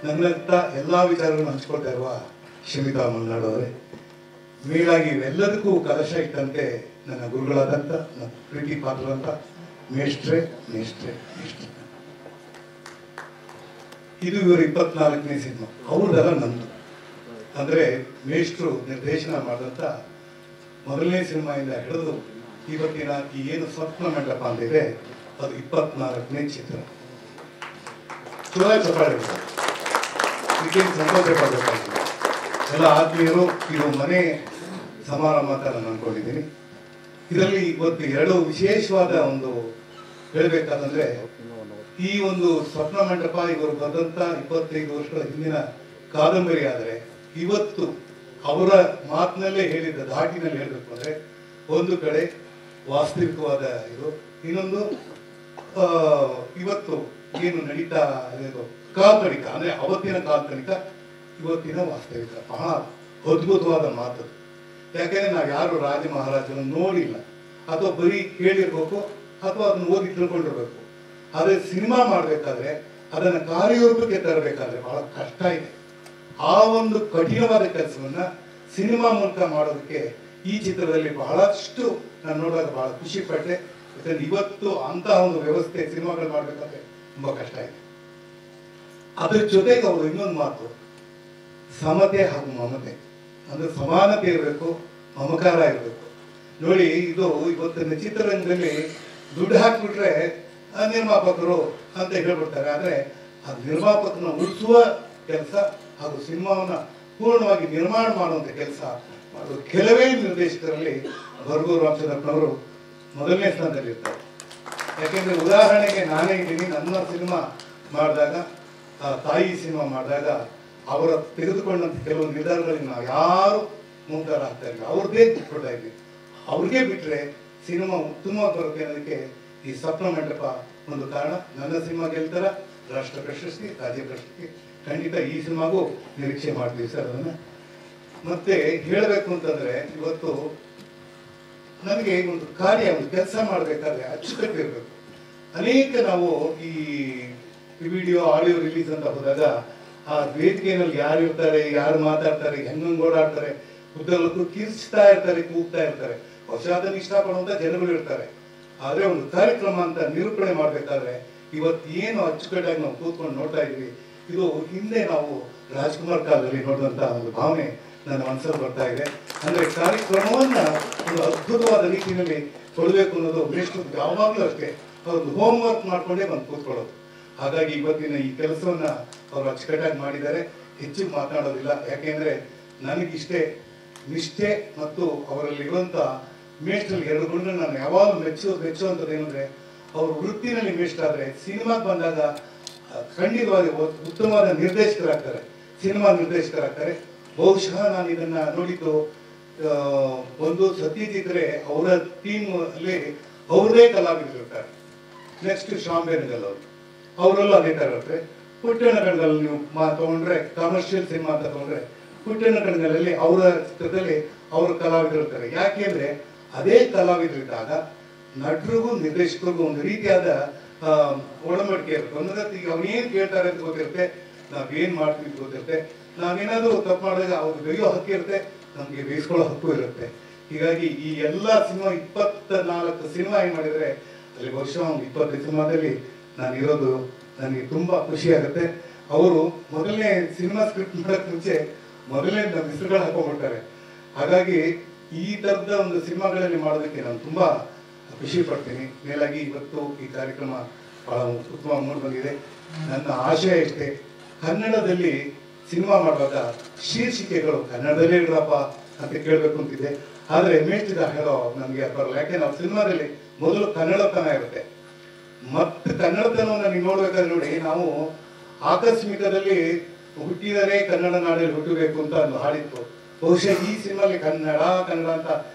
ನನ್ನಂಥ ಎಲ್ಲ ವಿಚಾರಗಳನ್ನು ಹಂಚ್ಕೊಳ್ತಾ ಇರುವ ಶಮಿತಾ ಮಲ್ನಾಡ್ ಅವರೇ, ಮೇಲಾಗಿ ಇವೆಲ್ಲದಕ್ಕೂ ಕಲಶ ಇಟ್ಟಂತೆ ನನ್ನ ಗುರುಗಳಾದಂಥ ನನ್ನ ಪ್ರೀತಿ ಪಾತ್ರರಂತ ಮೇಷ್ಟ್ರೆ. ಇದು ಇವರು 24ನೇ ಸಿನಿಮಾ, ಅವ್ರದ್ದೆಲ್ಲ ನಂದು. ಅಂದರೆ ಮೇಷ್ಟ್ರು ನಿರ್ದೇಶನ ಮಾಡಿದಂಥ ಮೊದಲನೇ ಸಿನಿಮಾಯಿಂದ ಹಿಡಿದು ಇವತ್ತಿನ ಈ ಏನು ಸ್ವಪ್ನ ಮಂಟಪ ಅಂತಿದೆ ಅದು 24ನೇ ಚಿತ್ರ. ಚುನಾವಣೆ ಚಪ್ಪಾಳೆ ಇದಕ್ಕೇನು ಸಂತೋಷ ಪಡಬೇಕಾಗಿದೆ. ಎಲ್ಲ ಆತ್ಮೀಯರು, ಇದು ಮನೆ ಸಮಾರಂಭ ಅಂತ ನಾನು ಅಂದ್ಕೊಂಡಿದ್ದೀನಿ. ಇದರಲ್ಲಿ ಇವತ್ತು ಎರಡು ವಿಶೇಷವಾದ ಒಂದು ಹೇಳಬೇಕಾದಂದ್ರೆ, ಈ ಒಂದು ಸ್ವಪ್ನ ಮಂಟಪ ಇವರು ಬರೆದಂಥ 25 ವರ್ಷಗಳ ಹಿಂದಿನ ಕಾದಂಬರಿ ಆದರೆ ಇವತ್ತು ಅವರ ಮಾತಿನಲ್ಲೇ ಹೇಳಿದ್ದ ಧಾಟಿನಲ್ಲಿ ಹೇಳಬೇಕು ಅಂದರೆ, ಒಂದು ಕಡೆ ವಾಸ್ತವಿಕವಾದ ಇದು, ಇನ್ನೊಂದು ಇವತ್ತು ಏನು ನಡೀತಾ ಇದು ಕಾಲ್ಪನಿಕ, ಅಂದರೆ ಅವತ್ತಿನ ಕಾಲ್ಪನಿಕ ಇವತ್ತಿನ ವಾಸ್ತವಿಕ. ಬಹಳ ಅದ್ಭುತವಾದ ಮಾತು. ಯಾಕೆಂದ್ರೆ ನಾವು ಯಾರು ರಾಜ ಮಹಾರಾಜರನ್ನು ನೋಡಿಲ್ಲ, ಅಥವಾ ಬರೀ ಕೇಳಿರ್ಬೇಕು ಅಥವಾ ಅದನ್ನು ಓದಿ ತಿಳ್ಕೊಂಡಿರ್ಬೇಕು. ಆದರೆ ಸಿನಿಮಾ ಮಾಡಬೇಕಾದ್ರೆ ಅದನ್ನು ಕಾರ್ಯರೂಪಕ್ಕೆ ತರಬೇಕಾದ್ರೆ ಬಹಳ ಕಷ್ಟ ಇದೆ. ಆ ಒಂದು ಕಠಿಣವಾದ ಕೆಲಸವನ್ನ ಸಿನಿಮಾ ಮೂಲಕ ಮಾಡೋದಕ್ಕೆ ಈ ಚಿತ್ರದಲ್ಲಿ ಬಹಳಷ್ಟು ನಾನು ನೋಡಿದಾಗ ಬಹಳ ಖುಷಿ ಪಟ್ಟೆ. ಯಾಕಂದ್ರೆ ಇವತ್ತು ಅಂತಹ ಒಂದು ವ್ಯವಸ್ಥೆ ಸಿನಿಮಾಗಳು ಮಾಡ್ಬೇಕಾದ್ರೆ ತುಂಬಾ ಕಷ್ಟ ಇದೆ. ಅದ್ರ ಜೊತೆಗೆ ಅವರು ಇನ್ನೊಂದು ಮಾತು, ಸಮತೆ ಹಾಗೂ ಮಮತೆ, ಅಂದ್ರೆ ಸಮಾನತೆ ಇರಬೇಕು, ಮಮಕಾರ ಇರಬೇಕು. ನೋಡಿ, ಇದು ಇವತ್ತಿನ ಚಿತ್ರರಂಗದಲ್ಲಿ ದುಡ್ಡು ಹಾಕ್ಬಿಟ್ರೆ ನಿರ್ಮಾಪಕರು ಅಂತ ಹೇಳ್ಬಿಡ್ತಾರೆ. ಆದ್ರೆ ಆ ನಿರ್ಮಾಪಕನ ಉಳಿಸುವ ಕೆಲಸ ಹಾಗೂ ಸಿನಿಮಾವನ್ನ ಪೂರ್ಣವಾಗಿ ನಿರ್ಮಾಣ ಮಾಡುವಂತ ಕೆಲಸ ಮಾಡೋದು ಕೆಲವೇ ನಿರ್ದೇಶಕರಲ್ಲಿ ಬರ್ಗೂರು ರಾಮಚಂದ್ರಪ್ಪನವರು ಮೊದಲನೇ ಸ್ಥಾನದಲ್ಲಿರ್ತಾರೆ. ಯಾಕೆಂದ್ರೆ ಉದಾಹರಣೆಗೆ ನಾನೇ ಇದ್ದೀನಿ. ನನ್ನ ಸಿನಿಮಾ ಮಾಡಿದಾಗ, ತಾಯಿ ಸಿನಿಮಾ ಮಾಡಿದಾಗ ಅವರ ತೆಗೆದುಕೊಂಡಂತ ಕೆಲವು ನಿರ್ಧಾರಗಳಿಗೆ ನಾವು ಯಾರು ಮುಂದಾರಾಗ್ತಾ ಇರಲಿಲ್ಲ. ಅವ್ರದ್ದೇ ಬಿಟ್ಬಿಡ್ತಾ ಇದ್ವಿ. ಅವ್ರಿಗೆ ಬಿಟ್ರೆ ಸಿನಿಮಾ ಉತ್ತಮವಾಗಿ ಬರುತ್ತೆ ಅನ್ನೋದಕ್ಕೆ ಈ ಸ್ವಪ್ನ ಮಂಟಪ ಒಂದು ಕಾರಣ. ನನ್ನ ಸಿನಿಮಾ ಗೆಲ್ತಾರ ರಾಷ್ಟ್ರ ಪ್ರಶಸ್ತಿ, ರಾಜ್ಯ ಪ್ರಶಸ್ತಿ ಖಂಡಿತ ಈ ಸಿನಿಮಾಗೂ ನಿರೀಕ್ಷೆ ಮಾಡ್ತೀವಿ ಸರ್. ಅದನ್ನ ಮತ್ತೆ ಹೇಳಬೇಕು ಅಂತಂದ್ರೆ, ಇವತ್ತು ನನಗೆ ಒಂದು ಕಾರ್ಯ, ಒಂದು ಕೆಲಸ ಮಾಡಬೇಕಾದ್ರೆ ಅಚ್ಚುಕಟ್ಟಿರ್ಬೇಕು. ಅನೇಕ ನಾವು ಈ ವಿಡಿಯೋ ಆಡಿಯೋ ರಿಲೀಸ್ ಅಂತ ಹೋದಾಗ ಆ ವೇದಿಕೆಯಲ್ಲಿ ಯಾರು ಇರ್ತಾರೆ, ಯಾರು ಮಾತಾಡ್ತಾರೆ, ಹೆಂಗಂಗ್ ಓಡಾಡ್ತಾರೆ, ಉದ್ದಕ್ಕೂ ಕಿರ್ಚ್ತಾ ಇರ್ತಾರೆ, ಕೂಗ್ತಾ ಇರ್ತಾರೆ. ಬಹುಶಃ ಅದನ್ನು ಇಷ್ಟಪಡುವಂತ ಜನಗಳು ಇರ್ತಾರೆ. ಆದ್ರೆ ಒಂದು ಕಾರ್ಯಕ್ರಮ ಅಂತ ನಿರೂಪಣೆ ಮಾಡ್ಬೇಕಾದ್ರೆ ಇವತ್ತು ಏನು ಅಚ್ಚುಕಟ್ಟಾಗಿ ನಾವು ಕೂತ್ಕೊಂಡು ನೋಡ್ತಾ ಇದ್ವಿ, ಇದು ಹಿಂದೆ ನಾವು ರಾಜ್ಕುಮಾರ್ ಕಾಲದಲ್ಲಿ ನೋಡಿದಂತ ಒಂದು ಭಾವನೆ ನನ್ನ ಮನಸ್ಸಲ್ಲಿ ಬರ್ತಾ ಇದೆ. ಅಂದ್ರೆ ಕಾರ್ಯಕ್ರಮವನ್ನ ಒಂದು ಅದ್ಭುತವಾದ ರೀತಿಯಲ್ಲಿ ಕೊಡಬೇಕು ಅನ್ನೋದು ಮೇಷ್ಟ್ರು ಯಾವಾಗಲೂ ಅಷ್ಟೇ ಅವ್ರದ್ದು ಹೋಮ್ ವರ್ಕ್ ಮಾಡ್ಕೊಂಡೇ ಬಂದು ಕೂತ್ಕೊಳ್ಳೋದು. ಹಾಗಾಗಿ ಇವತ್ತಿನ ಈ ಕೆಲಸವನ್ನ ಅವರು ಅಚ್ಚುಕಟ್ಟಾಗಿ ಮಾಡಿದ್ದಾರೆ. ಹೆಚ್ಚು ಮಾತನಾಡೋದಿಲ್ಲ, ಯಾಕೆಂದ್ರೆ ನನಗಿಷ್ಟೇ ನಿಷ್ಠೆ ಮತ್ತು ಅವರಲ್ಲಿರುವಂಥ ಮೇಷ್ಟ್ರಲ್ಲಿ 2 ಗುಣ ನಾನು ಯಾವಾಗ ಮೆಚ್ಚುವಂಥದ್ದು ಏನಂದ್ರೆ, ಅವರು ವೃತ್ತಿನಲ್ಲಿ ಮೇಷ್ಟ್ರ ಆದರೆ ಸಿನಿಮಾಗೆ ಬಂದಾಗ ಖಂಡಿತವಾಗಿ ಉತ್ತಮವಾದ ನಿರ್ದೇಶಕರಾಗ್ತಾರೆ, ಸಿನಿಮಾ ನಿರ್ದೇಶಕರಾಗ್ತಾರೆ. ಬಹುಶಃ ನಾನು ಇದನ್ನ ನೋಡಿದ್ದು ಒಂದು ಸತ್ಯಜಿತ್ ರೇ ಅವರ ಟೀಮ್ ಅಲ್ಲಿ ಅವರದೇ ಕಲಾವಿದರು ಇರ್ತಾರೆ. ನೆಕ್ಸ್ಟ್ ಶಾಂಬೇನಗಲ್ ಅವರಲ್ಲೂ ಅದೇ ತರ ಇರುತ್ತೆ. ಪುಟ್ಟಣ ಕಣಗಲ್ ನೀವು ತಗೊಂಡ್ರೆ ಕಮರ್ಷಿಯಲ್ ಸಿನಿಮಾ ಅಂತ ತಗೊಂಡ್ರೆ ಪುಟ್ಟಣ ಕಣಗಲಲ್ಲಿ ಅವರ ಚಿತ್ರದಲ್ಲಿ ಅವರ ಕಲಾವಿದರು ಇರ್ತಾರೆ. ಯಾಕೆಂದ್ರೆ ಅದೇ ಕಲಾವಿದರಿದ್ದಾಗ ನಟರಿಗೂ ನಿರ್ದೇಶಕರಿಗೂ ಒಂದು ರೀತಿಯಾದ ಒಡಂಬಡಿಕೆ ಇರುತ್ತೆ. ಒಂದೊಂದು ಅವ್ರೇನ್ ಕೇಳ್ತಾರೆ ಅಂತ ಗೊತ್ತಿರುತ್ತೆ, ನಾವೇನ್ ಮಾಡ್ತೀವಿ ಗೊತ್ತಿರುತ್ತೆ. ನಾವೇನಾದ್ರೂ ತಪ್ಪು ಮಾಡಿದಾಗ ಅವ್ರು ಬೇಯೋ ಹಕ್ಕು ಇರುತ್ತೆ, ನಮ್ಗೆ ಬೇಯಿಸ್ಕೊಳ್ಳೋ ಹಕ್ಕು ಇರುತ್ತೆ. ಹೀಗಾಗಿ ಈ ಎಲ್ಲಾ ಸಿನಿಮಾ 24 ಸಿನಿಮಾ ಏನ್ ಮಾಡಿದ್ರೆ ಅಲ್ಲಿ ಬಹುಶಃ ಒಂದು 25 ಸಿನಿಮಾದಲ್ಲಿ ನಾನು ಇರೋದು ನನಗೆ ತುಂಬಾ ಖುಷಿ ಆಗುತ್ತೆ. ಅವರು ಮೊದಲನೇ ಸಿನಿಮಾ ಸ್ಕ್ರಿಪ್ಟ್ ಮಾಡಕ್ ಮುಂಚೆ ಮೊದಲನೇ ನಮ್ಮ ಹೆಸರುಗಳು ಹಾಕೊಂಡ್ಬಿಡ್ತಾರೆ. ಹಾಗಾಗಿ ಈ ತರದ ಒಂದು ಸಿನಿಮಾಗಳಲ್ಲಿ ಮಾಡೋದಕ್ಕೆ ನಾನು ತುಂಬಾ ಖುಷಿ ಪಡ್ತೀನಿ. ಮೇಲಾಗಿ ಇವತ್ತು ಈ ಕಾರ್ಯಕ್ರಮ ಬಹಳ ಉತ್ತಮ ಮೂಡ್ ಬಂದಿದೆ. ನನ್ನ ಆಶಯ ಇಷ್ಟೇ, ಕನ್ನಡದಲ್ಲಿ ಸಿನಿಮಾ ಮಾಡುವಾಗ ಶೀರ್ಷಿಕೆಗಳು ಕನ್ನಡದಲ್ಲೇ ಇಡ್ರಪ್ಪ ಅಂತ ಕೇಳಬೇಕು ಅಂತಿದೆ. ಆದ್ರೆ ಮೇಷ್ಟಿದ ಹೇಳೋ ನಮ್ಗೆ ಬರಲ್ಲ. ಯಾಕೆ ನಾವು ಸಿನಿಮಾದಲ್ಲಿ ಮೊದಲು ಕನ್ನಡತನ ಇರುತ್ತೆ, ಮತ್ತೆ ಕನ್ನಡತನವನ್ನು ನೀವು ನೋಡ್ಬೇಕಾದ್ರೆ ನೋಡಿ, ನಾವು ಆಕಸ್ಮಿಕದಲ್ಲಿ ಹುಟ್ಟಿದರೆ ಕನ್ನಡ ನಾಡಲ್ಲಿ ಹುಟ್ಟಬೇಕು ಅಂತ ಒಂದು ಹಾಡಿತ್ತು. ಬಹುಶಃ ಈ ಸಿನಿಮಾಲಿ ಕನ್ನಡ ಅಂತ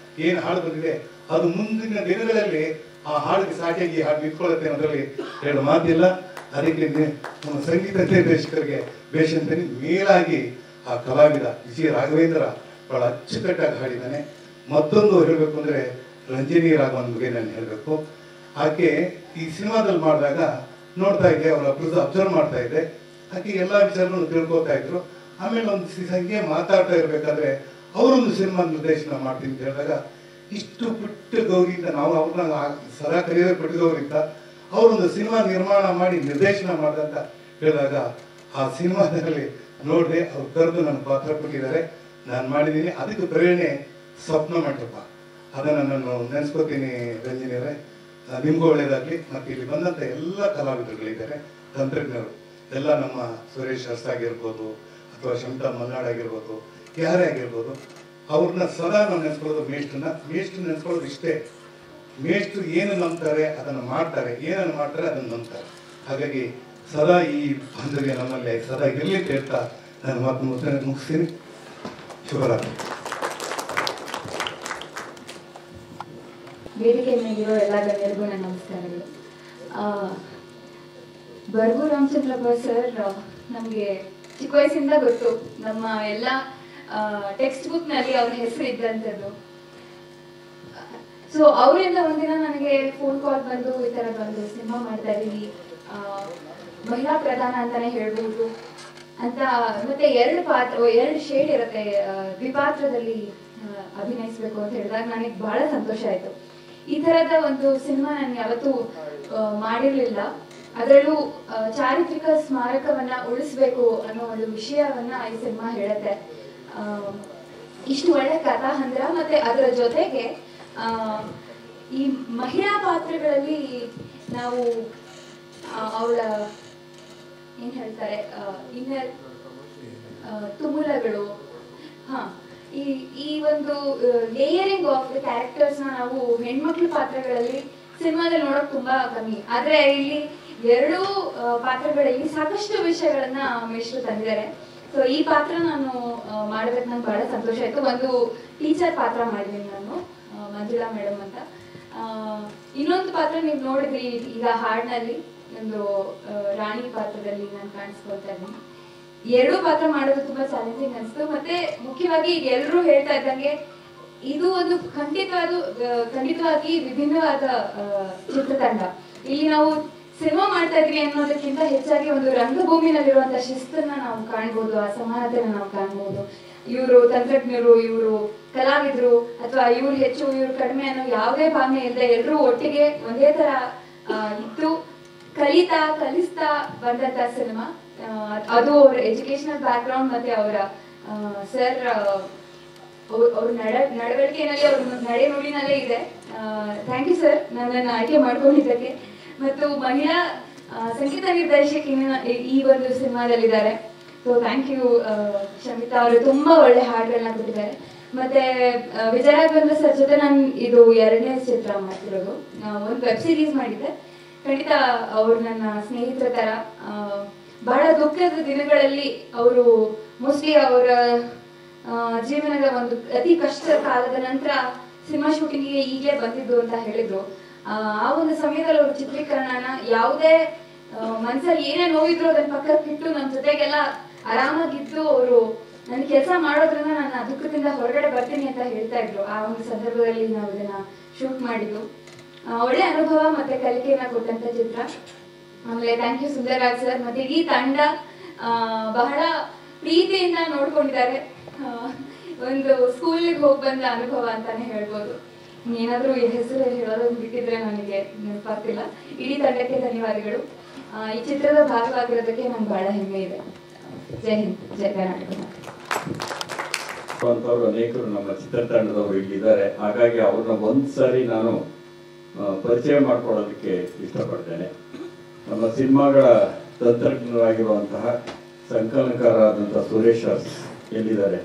ಏನ್ ಹಾಡು ಬಂದಿದೆ ಅದು ಮುಂದಿನ ದಿನಗಳಲ್ಲಿ ಆ ಹಾಡಿಗೆ ಸಾಟಿಯಾಗಿ ಹಾಡು ನಿಂತ್ಕೊಳ್ಳುತ್ತೆ ಅನ್ನೋದ್ರಲ್ಲಿ 2 ಮಾತಿಲ್ಲ. ಅದಕ್ಕೆ ನಮ್ಮ ಸಂಗೀತ ನಿರ್ದೇಶಕರಿಗೆ ಬೇಷಂತನಿ ಮೇಲಾಗಿ ಆ ಕಲಾವಿದ ವಿಜಯ ರಾಘವೇಂದ್ರ ಬಹಳ ಅಚ್ಚುಕಟ್ಟಾಗಿ ಹಾಡಿದ್ದಾನೆ. ಮತ್ತೊಂದು ಹೇಳಬೇಕು ಅಂದ್ರೆ ರಂಜನಿ ರಾಘವನ್ ಬಗ್ಗೆ ನಾನು ಹೇಳಬೇಕು. ಆಕೆ ಈ ಸಿನಿಮಾದಲ್ಲಿ ಮಾಡಿದಾಗ ನೋಡ್ತಾ ಇದ್ದೆ, ಅವರ ಅಬ್ಸರ್ವ್ ಮಾಡ್ತಾ ಇದ್ದೆ. ಆಕೆ ಎಲ್ಲಾ ವಿಚಾರಗಳನ್ನು ತಿಳ್ಕೊತಾ ಇದ್ರು. ಆಮೇಲೆ ಒಂದು ಸಂಖ್ಯೆ ಮಾತಾಡ್ತಾ ಇರ್ಬೇಕಾದ್ರೆ ಅವರೊಂದು ಸಿನಿಮಾ ನಿರ್ದೇಶನ ಮಾಡ್ತೀನಿ ಅಂತ ಹೇಳಿದಾಗ ಇಷ್ಟು ಪುಟ್ಟ ಗೌರಿಯಿಂದ ನಾವು ಅವ್ರನ್ನ ಸದಾ ಕರೆಯೋದು ಪುಟ್ಟ ಗೌರಿಯಿಂದ ಅವರೊಂದು ಸಿನಿಮಾ ನಿರ್ಮಾಣ ಮಾಡಿ ನಿರ್ದೇಶನ ಮಾಡ್ದಂತ ಹೇಳಿದಾಗ ಆ ಸಿನಿಮಾದಲ್ಲಿ ನೋಡಿದೆ, ಅವ್ರು ಕರೆದು ನನ್ನ ಪಾತ್ರ ಕೊಟ್ಟಿದ್ದಾರೆ, ನಾನು ಮಾಡಿದ್ದೀನಿ. ಅದಕ್ಕೆ ಪ್ರೇರಣೆ ಸ್ವಪ್ನ ಮಂಟಪ. ಅದನ್ನು ನಾನು ನೆನೆಸ್ಕೋತೀನಿ ರಂಜನಿಯವರೇ. ನಿಮ್ಗೂ ಒಳ್ಳೇದಾಗ್ಲಿ. ಮತ್ತೆ ಇಲ್ಲಿ ಬಂದಂತ ಎಲ್ಲ ಕಲಾವಿದರುಗಳಿದ್ದಾರೆ, ತಂತ್ರಜ್ಞರು ಎಲ್ಲ, ನಮ್ಮ ಸುರೇಶ್ ಅರ್ಸ್ ಆಗಿರ್ಬೋದು ಅಥವಾ ಶಂಕಾ ಮಲ್ನಾಡ್ ಆಗಿರ್ಬೋದು, ಯಾರೇ ಆಗಿರ್ಬೋದು, ಅವ್ರನ್ನ ಸದಾ ನಾವು ನೆನೆಸ್ಕೊಳ್ಳೋದು ಮೇಷ್ಟ್ರು ನೆನೆಸ್ಕೊಳ್ಳೋದು ಇಷ್ಟೇ. ಮೇಷ್ಟ್ರು ಏನು ನಂಬ್ತಾರೆ ಅದನ್ನು ಮಾಡ್ತಾರೆ, ಏನನ್ನು ಮಾಡ್ತಾರೆ ಅದನ್ನು ನಂಬ್ತಾರೆ. ಹಾಗಾಗಿ ಸದಾ ಈ ಬಾಂಧವ್ಯ ನಮ್ಮಲ್ಲಿ ಸದಾ ಇರಲಿ ಅಂತ ಹೇಳ್ತಾ ನಾನು ಮಾತು ಮುಗಿಸ್ತೀನಿ. ಶುಭರಾತ್ರಿ. ವೇದಿಕೆ ಮೇಲಿರೋ ಎಲ್ಲ ಗಣ್ಯರಿಗೂ ನನ್ನ ನಮಸ್ಕಾರಗಳು. ಬರ್ಗು ರಾಮಚಂದ್ರಪ್ಪ ಸರ್ ನಮಗೆ ಚಿಕ್ಕ ವಯಸ್ಸಿಂದ ಗೊತ್ತು. ನಮ್ಮ ಎಲ್ಲ ಟೆಕ್ಸ್ಟ್ ಬುಕ್ ನಲ್ಲಿ ಅವ್ರ ಹೆಸರು ಇದ್ದಂಥದ್ದು. ಸೊ ಅವರಿಂದ ಒಂದಿನ ನನಗೆ ಫೋನ್ ಕಾಲ್ ಬಂದು ಈ ತರ ಬಂದು ಸಿನಿಮಾ ಮಾಡ್ತಾ ಇದೀವಿ, ಮಹಿಳಾ ಪ್ರಧಾನ ಅಂತಾನೆ ಹೇಳ್ಬೋದು ಅಂತ, ಮತ್ತೆ 2 ಶೇಡ್ ಇರುತ್ತೆ, ದ್ವಿಪಾತ್ರದಲ್ಲಿ ಅಭಿನಯಿಸ್ಬೇಕು ಅಂತ ಹೇಳಿದಾಗ ನನಗೆ ಬಹಳ ಸಂತೋಷ ಆಯ್ತು. ಈ ತರದ ಒಂದು ಸಿನಿಮಾ ನಾನು ಯಾವತ್ತೂ ಮಾಡಿರ್ಲಿಲ್ಲ. ಅದರಲ್ಲೂ ಚಾರಿತ್ರಿಕ ಸ್ಮಾರಕವನ್ನ ಉಳಿಸ್ಬೇಕು ಅನ್ನೋ ಒಂದು ವಿಷಯವನ್ನ ಈ ಸಿನಿಮಾ ಹೇಳುತ್ತೆ. ಇಷ್ಟು ಒಳ್ಳೆ ಕಥಾಹಂದ್ರ, ಮತ್ತೆ ಅದರ ಜೊತೆಗೆ ಈ ಮಹಿಳಾ ಪಾತ್ರಗಳಲ್ಲಿ ನಾವು ಅವಳ ಏನ್ ಹೇಳ್ತಾರೆ ಇನ್ನರ್ ತುಮುಲಗಳು, ಈ ಒಂದು ಲೇಯರಿಂಗ್ ಆಫ್ ದ ಕ್ಯಾರೆಕ್ಟರ್ಸ್ ನಾವು ಹೆಣ್ಮಕ್ಳ ಪಾತ್ರಗಳಲ್ಲಿ ಸಿನಿಮಾದಲ್ಲಿ ನೋಡೋಕ್ ತುಂಬಾ ಕಮ್ಮಿ. ಆದ್ರೆ ಇಲ್ಲಿ 2 ಪಾತ್ರಗಳಲ್ಲಿ ಸಾಕಷ್ಟು ವಿಷಯಗಳನ್ನ ಮೇಷ್ಟ್ರು ತಂದಿದ್ದಾರೆ. ಸೊ ಈ ಪಾತ್ರ ನಾನು ಮಾಡೋದಕ್ಕೆ ನಂಗೆ ಬಹಳ ಸಂತೋಷ ಆಯ್ತು. ಒಂದು ಟೀಚರ್ ಪಾತ್ರ ಮಾಡಿದ್ದೀನಿ ನಾನು, ಮಂಜುಳಾ ಮೇಡಮ್ ಅಂತ. ಇನ್ನೊಂದು ಪಾತ್ರ ನೀವು ನೋಡಿದ್ರಿ ಈಗ ಹಾಡಿನಲ್ಲಿ, ಒಂದು ರಾಣಿ ಪಾತ್ರದಲ್ಲಿ ನಾನು ಕಾಣಿಸ್ಕೊಳ್ತಾ ಇದ್ದೀನಿ. 2 ಪಾತ್ರ ಮಾಡೋದು ತುಂಬಾ ಚಾಲೆಂಜಿಂಗ್ ಅನಿಸ್ತು. ಮತ್ತೆ ಮುಖ್ಯವಾಗಿ ಎಲ್ಲರೂ ಹೇಳ್ತಾ ಇದ್ದಂಗೆ ಇದು ಒಂದು ಖಂಡಿತವಾಗಿ ವಿಭಿನ್ನವಾದ ಚಿತ್ರತಂಡ. ಇಲ್ಲಿ ನಾವು ಸಿನಿಮಾ ಮಾಡ್ತಾ ಇದ್ವಿ ಅನ್ನೋದಕ್ಕಿಂತ ಹೆಚ್ಚಾಗಿ ಒಂದು ರಂಗಭೂಮಿನಲ್ಲಿರುವಂತಹ ಶಿಸ್ತನ್ನ ನಾವು ಕಾಣ್ಬೋದು, ಆ ಸಮಾನತೆನ ನಾವು ಕಾಣ್ಬೋದು. ಇವರು ತಂತ್ರಜ್ಞರು, ಇವರು ಕಲಾವಿದರು, ಅಥವಾ ಇವ್ರು ಹೆಚ್ಚು ಇವ್ರು ಕಡಿಮೆ ಅನ್ನೋ ಯಾವುದೇ ಭಾವನೆ ಇಲ್ಲದೆ ಎಲ್ಲರೂ ಒಟ್ಟಿಗೆ ಒಂದೇ ತರ ಇತ್ತು ಕಲಿಸ್ತಾ ಬಂದಂತ ಸಿನಿಮಾ. ಅದು ಅವ್ರ ಎಜುಕೇಶನಲ್ ಬ್ಯಾಕ್ ಗ್ರೌಂಡ್ ಮತ್ತೆ ಅವರ ಸರ್ ಅವ್ರ ನಡವಳಿಕೆಯಲ್ಲಿ, ಅವ್ರ ನಡೆ ನುಡಿನಲ್ಲೇ ಇದೆ. ಥ್ಯಾಂಕ್ ಯು ಸರ್ ನನ್ನನ್ನು ಆಯ್ಕೆ ಮಾಡ್ಕೊಂಡಿದ್ದಕ್ಕೆ. ಮತ್ತು ಮಹಿಳಾ ಸಂಗೀತ ನಿರ್ದೇಶಕಿನ ಈ ಒಂದು ಸಿನಿಮಾದಲ್ಲಿದ್ದಾರೆ. ಸೊ ಥ್ಯಾಂಕ್ ಯು ಶಮಿತಾ ಅವರು, ತುಂಬಾ ಒಳ್ಳೆ ಹಾಡುಗಳನ್ನ ಕೊಟ್ಟಿದ್ದಾರೆ. ಮತ್ತೆ ವಿಜಯರಾಘವೇಂದ್ರ ಸರ್ ಜೊತೆ ನಾನು ಇದು 2ನೇ ಚಿತ್ರ ಮಾಡ್ತಿರೋದು. ಒಂದು ವೆಬ್ ಸೀರೀಸ್ ಮಾಡಿದ್ದೆ. ಖಂಡಿತ ಅವರು ನನ್ನ ಸ್ನೇಹಿತರ ತರ. ಬಹಳ ದುಃಖದ ದಿನಗಳಲ್ಲಿ ಅವರು ಮೋಸ್ಟ್ಲಿ ಅವರ ಜೀವನದ ಒಂದು ಅತಿ ಕಷ್ಟ ಕಾಲದ ನಂತರ ಸಿನಿಮಾ ಶೂಟಿಂಗಿಗೆ ಈಗಲೇ ಬಂದಿದ್ದು ಅಂತ ಹೇಳಿದ್ರು. ಆ ಒಂದು ಸಮಯದಲ್ಲಿ ಅವ್ರ ಚಿತ್ರೀಕರಣನ ಯಾವುದೇ ಮನ್ಸಲ್ಲಿ ಏನೇ ನೋವಿದ್ರು ಅದನ್ನ ಪಕ್ಕಕ್ಕಿಟ್ಟು ನನ್ನ ಜೊತೆಗೆಲ್ಲ ಆರಾಮಾಗಿದ್ದು ಅವರು ನನ್ನ ಕೆಲಸ ಮಾಡೋದ್ರಿಂದ ನನ್ನ ದುಃಖದಿಂದ ಹೊರಗಡೆ ಬರ್ತೀನಿ ಅಂತ ಹೇಳ್ತಾ ಇದ್ರು. ಆ ಒಂದು ಸಂದರ್ಭದಲ್ಲಿ ನಾವು ಇದನ್ನ ಶೂಟ್ ಮಾಡಿದ್ದು. ಒಳ್ಳೆ ಅನುಭವ ಮತ್ತೆ ಕಲಿಕೆಯನ್ನ ಕೊಟ್ಟಂತ ಚಿತ್ರ. ಆಮೇಲೆ ಥ್ಯಾಂಕ್ ಯು ಸುಂದರರಾಜ್ ಸರ್ ಮತ್ತೆ ಇಡೀ ತಂಡ ಬಹಳ ಪ್ರೀತಿಯಿಂದ ನೋಡ್ಕೊಂಡಿದ್ದಾರೆ. ಒಂದು ಸ್ಕೂಲಿಗೆ ಹೋಗಿ ಬಂದ ಅನುಭವ ಅಂತಾನೆ ಹೇಳ್ಬೋದು. ಏನಾದ್ರೂ ಹೆಸರು ಹೇಳೋದನ್ನು ಬಿಟ್ಟಿದ್ರೆ ನನಗೆ ನೆನಪಾಗ್ತಿಲ್ಲ. ಇಡೀ ತಂಡಕ್ಕೆ ಧನ್ಯವಾದಗಳು. ಈ ಚಿತ್ರದ ಭಾಗವಾಗಿರೋದಕ್ಕೆ ನಂಗೆ ಬಹಳ ಹೆಮ್ಮೆ ಇದೆ. ಜೈ ಹಿಂದ್, ಜೈ ಕರ್ನಾಟಕ. ಅನೇಕರು ನಮ್ಮ ಚಿತ್ರತಂಡದವರು ಇಲ್ಲಿದ್ದಾರೆ. ಹಾಗಾಗಿ ಅವ್ರನ್ನ ಒಂದ್ಸರಿ ನಾನು ಪರಿಚಯ ಮಾಡ್ಕೊಳ್ಳೋದಕ್ಕೆ ಇಷ್ಟಪಡ್ತೇನೆ. ನಮ್ಮ ಸಿನಿಮಾಗಳ ತಂತ್ರಜ್ಞರಾಗಿರುವಂತಹ ಸಂಕಲನಕಾರರಾದಂತಹ ಸುರೇಶ್ ಅರ್ಸ್ ಎಲ್ಲಿದ್ದಾರೆ?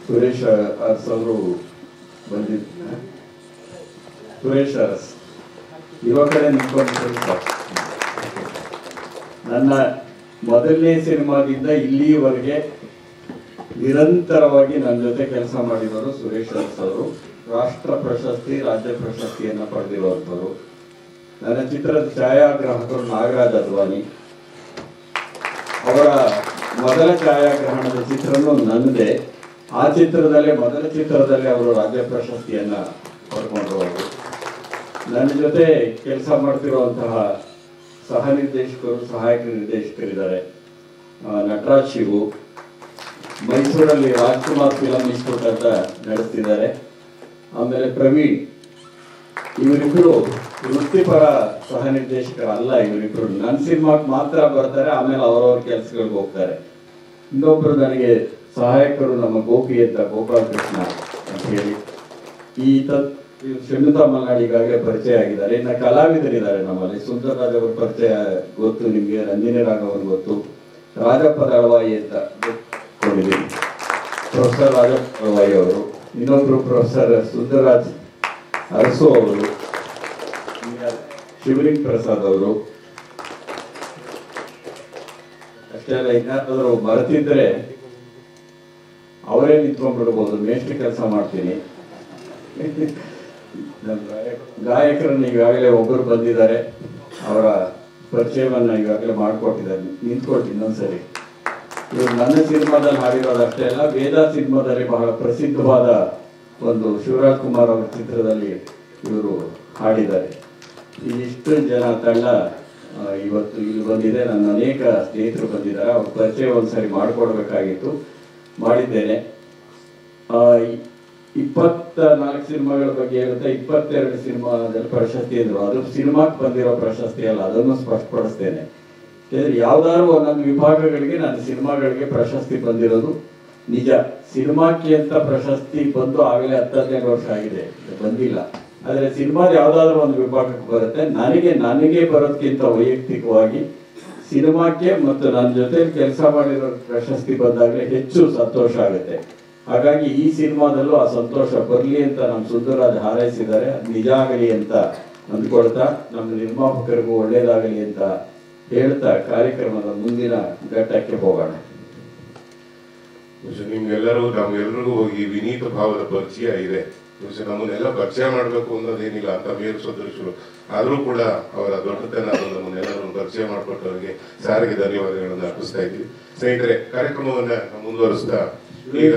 ಸುರೇಶ್ ಅರ್ಸ್ ಅವರು ಬಂದಿದ್ದ ಸುರೇಶ್ ಅರಸ್ ಇವಾಗ ಕಡೆ ನಿಂತ್ಕೊಂಡು ನನ್ನ ಮೊದಲನೇ ಸಿನಿಮಾದಿಂದ ಇಲ್ಲಿವರೆಗೆ ನಿರಂತರವಾಗಿ ನನ್ನ ಜೊತೆ ಕೆಲಸ ಮಾಡಿದವರು ಸುರೇಶ್ ಅರಸ್ ಅವರು. ರಾಷ್ಟ್ರ ಪ್ರಶಸ್ತಿ, ರಾಜ್ಯ ಪ್ರಶಸ್ತಿಯನ್ನು ಪಡೆದಿರುವಂಥವ್ರು. ನನ್ನ ಚಿತ್ರದ ಛಾಯಾಗ್ರಾಹಕರು ನಾಗರಾಜ್ ಅದ್ವಾನಿ. ಅವರ ಮೊದಲ ಛಾಯಾಗ್ರಹಣದ ಚಿತ್ರನೂ ನನ್ನದೇ. ಆ ಚಿತ್ರದಲ್ಲೇ ಮೊದಲ ಚಿತ್ರದಲ್ಲೇ ಅವರು ರಾಜ್ಯ ಪ್ರಶಸ್ತಿಯನ್ನ ಪಡ್ಕೊಂಡ್ರು. ಅವರು ನನ್ನ ಜೊತೆ ಕೆಲಸ ಮಾಡ್ತಿರುವಂತಹ ಸಹ ನಿರ್ದೇಶಕರು, ಸಹಾಯಕ ನಿರ್ದೇಶಕರಿದ್ದಾರೆ. ನಟರಾಜ್ ಶಿವು ಮೈಸೂರಲ್ಲಿ ರಾಜ್ಕುಮಾರ್ ಫಿಲಂ ಇನ್ಸ್ಟಿಟ್ಯೂಟ್ ಅಂತ ನಡೆಸ್ತಿದ್ದಾರೆ. ಆಮೇಲೆ ಪ್ರವೀಣ್. ಇವರಿಬ್ಬರು ವೃತ್ತಿಪರ ಸಹ ನಿರ್ದೇಶಕರಲ್ಲ. ಇವರಿಬ್ಬರು ನನ್ನ ಸಿನಿಮಾಗೆ ಮಾತ್ರ ಬರ್ತಾರೆ, ಆಮೇಲೆ ಅವರವ್ರ ಕೆಲಸಗಳಿಗೆ ಹೋಗ್ತಾರೆ. ಇನ್ನೊಬ್ರು ನನಗೆ ಸಹಾಯಕರು ನಮ್ಮ ಗೋಪಿ ಅಂತ, ಗೋಪಾಲಕೃಷ್ಣ ಅಂತ ಹೇಳಿ. ಶಮಿತಾ ಮಲ್ನಾಡ್ ಈಗಾಗಲೇ ಪರಿಚಯ ಆಗಿದ್ದಾರೆ. ಇನ್ನು ಕಲಾವಿದರಿದ್ದಾರೆ ನಮ್ಮಲ್ಲಿ. ಸುಂದರರಾಜ್ ಅವರ ಪರಿಚಯ ಗೊತ್ತು ನಿಮಗೆ, ರಂಜಿನಿ ರಾಘವನ್ ಗೊತ್ತು, ರಾಜಪ್ಪ ದಳವಾಯಿ ಅಂತ ಗೊತ್ತಿದ್ದೀನಿ, ಪ್ರೊಫೆಸರ್ ರಾಜಪ್ಪ ದಳವಾಯಿ ಅವರು. ಇನ್ನೊಬ್ರು ಪ್ರೊಫೆಸರ್ ಸುಂದರರಾಜ್ ಅರಸು ಅವರು, ಶಿವಲಿಂಗ್ ಪ್ರಸಾದ್ ಅವರು. ಅಷ್ಟೇ ಅಲ್ಲ, ಇನ್ನಾದರೂ ಮರೆತಿದ್ರೆ ಅವರೇ ನಿಂತ್ಕೊಂಡ್ಬಿಡ್ಬೋದು. ಮೇಷ್ಟ್ರಿ ಕೆಲಸ ಮಾಡ್ತೀನಿ. ಗಾಯಕರನ್ನು ಈಗಾಗಲೇ ಒಬ್ಬರು ಬಂದಿದ್ದಾರೆ, ಅವರ ಪರಿಚಯವನ್ನ ಈಗಾಗಲೇ ಮಾಡಿಕೊಟ್ಟಿದ್ದಾರೆ. ನಿಂತ್ಕೊಟ್ಟು ಇನ್ನೊಂದ್ಸರಿ. ಇವರು ನನ್ನ ಸಿನಿಮಾದಲ್ಲಿ ಹಾಡಿರೋದು ಅಷ್ಟೇ ಅಲ್ಲ, ವೇದ ಸಿನಿಮಾದಲ್ಲಿ ಬಹಳ ಪ್ರಸಿದ್ಧವಾದ ಒಂದು ಶಿವರಾಜ್ ಕುಮಾರ್ ಅವರ ಚಿತ್ರದಲ್ಲಿ ಇವರು ಹಾಡಿದ್ದಾರೆ. ಇಷ್ಟು ಜನ ತಂಡ ಇವತ್ತು ಇಲ್ಲಿ ಬಂದಿದೆ. ನನ್ನ ಅನೇಕ ಸ್ನೇಹಿತರು ಬಂದಿದ್ದಾರೆ. ಅವ್ರ ಪರಿಚಯ ಒಂದ್ಸರಿ ಮಾಡಿಕೊಡ್ಬೇಕಾಗಿತ್ತು, ಮಾಡಿದ್ದೇನೆ. 24 ಸಿನಿಮಾಗಳ ಬಗ್ಗೆ ಇರುತ್ತೆ. 22 ಸಿನಿಮಾದಲ್ಲಿ ಪ್ರಶಸ್ತಿ ಇದ್ರು. ಅದು ಸಿನಿಮಾಕ್ಕೆ ಬಂದಿರೋ ಪ್ರಶಸ್ತಿ ಅಲ್ಲ, ಅದನ್ನು ಸ್ಪಷ್ಟಪಡಿಸ್ತೇನೆ. ಯಾಕಂದ್ರೆ ಯಾವ್ದಾದ್ರು ಒಂದೊಂದು ವಿಭಾಗಗಳಿಗೆ ನನ್ನ ಸಿನಿಮಾಗಳಿಗೆ ಪ್ರಶಸ್ತಿ ಬಂದಿರೋದು ನಿಜ. ಸಿನಿಮಾಕ್ಕೆ ಅಂತ ಪ್ರಶಸ್ತಿ ಬಂದು ಆಗಲೇ 10-15 ವರ್ಷ ಆಗಿದೆ, ಬಂದಿಲ್ಲ. ಆದ್ರೆ ಸಿನಿಮಾದ ಯಾವ್ದಾದ್ರು ಒಂದು ವಿಭಾಗಕ್ಕೆ ಬರುತ್ತೆ. ನನಗೆ ಬರೋದಕ್ಕಿಂತ ವೈಯಕ್ತಿಕವಾಗಿ ಸಿನಿಮಾಕ್ಕೆ ಮತ್ತು ನನ್ನ ಜೊತೆ ಕೆಲಸ ಮಾಡಿರೋ ಪ್ರಶಸ್ತಿ ಬಂದಾಗಲೇ ಹೆಚ್ಚು ಸಂತೋಷ ಆಗುತ್ತೆ. ಹಾಗಾಗಿ ಈ ಸಿನಿಮಾದಲ್ಲೂ ಆ ಸಂತೋಷ ಬರಲಿ ಅಂತ ನಮ್ಮ ಸುಂದರರಾಜ್ ಹಾರೈಸಿದ್ದಾರೆ. ಅದು ನಿಜ ಆಗಲಿ ಅಂತ ಅಂದ್ಕೊಳ್ತಾ, ನಮ್ಮ ನಿರ್ಮಾಪಕರಿಗೂ ಒಳ್ಳೇದಾಗಲಿ ಅಂತ ಹೇಳ್ತಾ ಕಾರ್ಯಕ್ರಮದ ಮುಂದಿನ ಘಟ್ಟಕ್ಕೆ ಹೋಗೋಣ. ನಿಮ್ಗೆಲ್ಲರೂ ನಮ್ಗೆಲ್ರಿಗೂ ಈ ವಿನೀತ ಭಾವದ ಪರಿಚಯ ಇದೆ. ನಮ್ಮನ್ನೆಲ್ಲ ಪರಿಚಯ ಮಾಡಬೇಕು ಅನ್ನೋದೇನಿಲ್ಲ ಅಂತ ಮೇರು ಸದೃಶರು. ಆದ್ರೂ ಕೂಡ ಅವರ ದೊಡ್ಡತನ ನಮ್ಮನ್ನೆಲ್ಲರೂ ಪರಿಚಯ ಮಾಡಿಕೊಟ್ಟವರಿಗೆ ಸಾರಿಗೆ ಧನ್ಯವಾದಗಳನ್ನು ಅರ್ಪಿಸ್ತಾ ಇದ್ವಿ. ಸ್ನೇಹಿತರೆ, ಕಾರ್ಯಕ್ರಮವನ್ನ ಮುಂದುವರಿಸ್ತಾ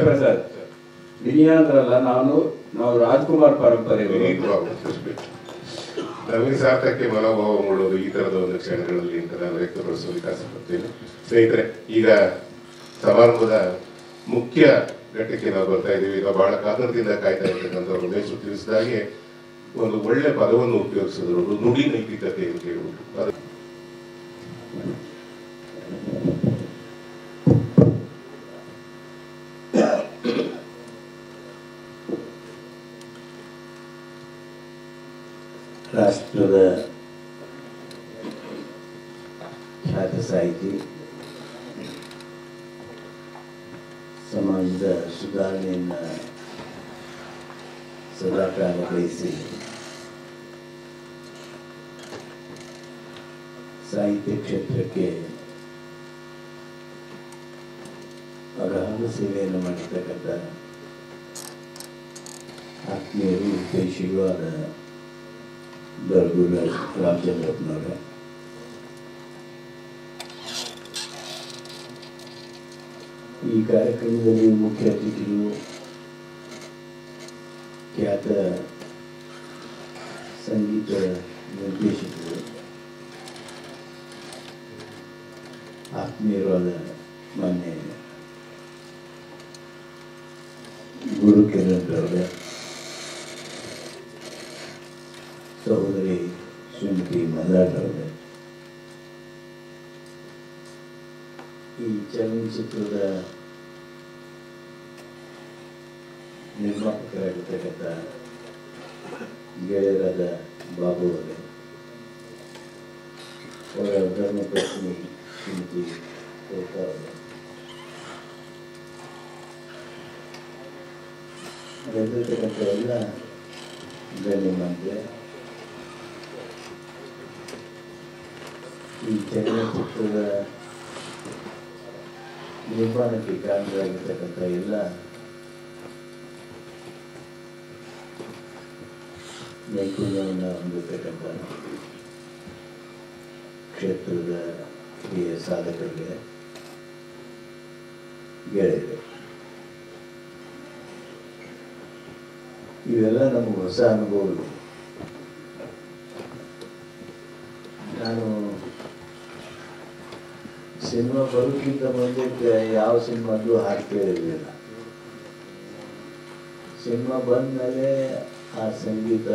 ಪ್ರಸಾದ್ ವಿನಯ ಅಂದ್ರಲ್ಲ, ನಾವು ರಾಜ್ಕುಮಾರ್ ಪರಂಪರೆ ನಮಗೆ ಸಾರ್ಥಕ್ಕೆ ಮನೋಭಾವ ಮೂಡೋದು ಈ ತರದ ಒಂದು ಕ್ಷಣಗಳಲ್ಲಿ ಅಂತ ನಾನು ವ್ಯಕ್ತಪಡಿಸಲಿಕ್ಕೆ ಆಸೆಪಡ್ತೇನೆ. ಸ್ನೇಹಿತರೆ, ಈಗ ಸಮಾರಂಭದ ಮುಖ್ಯ ಘಟ್ಟಕ್ಕೆ ನಾವು ಬರ್ತಾ ಇದ್ದೀವಿ. ಈಗ ಬಹಳ ಕಾತರದಿಂದ ಕಾಯ್ತಾ ಇರ್ತಕ್ಕಂಥವ್ರು ಮೇಸು ತಿಳಿಸಿದಾಗೆ ಒಂದು ಒಳ್ಳೆ ಪದವನ್ನು ಉಪಯೋಗಿಸಿದ್ರು, ನುಡಿ ನೈತಿಕತೆ ಅಂತ ಹೇಳ್ಬಿಟ್ಟು. ರಾಷ್ಟ್ರದ ಖ್ಯಾತ ಸಾಹಿತಿ, ಸಮಾಜದ ಸುಧಾರಣೆಯನ್ನು ಸದಾಕಾಲ ಬಯಸಿ ಸಾಹಿತ್ಯ ಕ್ಷೇತ್ರಕ್ಕೆ ಅಗಾಧ ಸೇವೆಯನ್ನು ಮಾಡಿರ್ತಕ್ಕಂಥ ಆತ್ಮೀಯರು ಹಿತೈಷಿಗಳು ಆದ ಬರಗೂರು ರಾಮಚಂದ್ರಪ್ಪನವರೇ, ಈ ಕಾರ್ಯಕ್ರಮದಲ್ಲಿ ಮುಖ್ಯ ಅತಿಥಿಗಳು ಖ್ಯಾತ ಸಂಗೀತ ನಿರ್ದೇಶಕರು, ಆತ್ಮೀಯರಾದ ಮಾನ್ಯ ಗುರು ಕಿರಣರವರೇ, ಸಹೋದರಿ ಶ್ರೀಮತಿ ಮಲ್ಲಾರವರೇ, ಈ ಚಲನಚಿತ್ರದ ನಿರ್ಮಾಪಕರಾಗಿರ್ತಕ್ಕಂಥ ಗೆಳೆಯರಾದ ಬಾಬು ಅವರೇ, ಅವರ ಧರ್ಮಪತ್ನಿ ಶ್ರೀಮತಿ ಕೋತಾ ಅವರೇ, ಬಂದಿರತಕ್ಕಂಥ ಎಲ್ಲ ಗಣ್ಯಮಾನ್ಯರೇ, ಈ ಚಲನಚಿತ್ರದ ನಿರ್ಮಾಣಕ್ಕೆ ಕಾರಣರಾಗಿರ್ತಕ್ಕಂಥ ಎಲ್ಲ ನೈಪುಣ್ಯವನ್ನು ಹೊಂದಿರತಕ್ಕಂಥ ಕ್ಷೇತ್ರದ ಹಿರಿಯ ಸಾಧಕರಿಗೆ, ಗೆಳೆಯರು, ಇವೆಲ್ಲ ನಮಗೆ ಹೊಸ ಅನುಭವಗಳು. ನಾನು ಸಿನಿಮಾ ಬರೋಕ್ಕಿಂತ ಮುಂದೆ ಯಾವ ಸಿನಿಮಾದ್ರೂ ಹಾಡು ಕೇಳಿರಲಿಲ್ಲ. ಸಿನಿಮಾ ಬಂದಮೇಲೆ ಆ ಸಂಗೀತ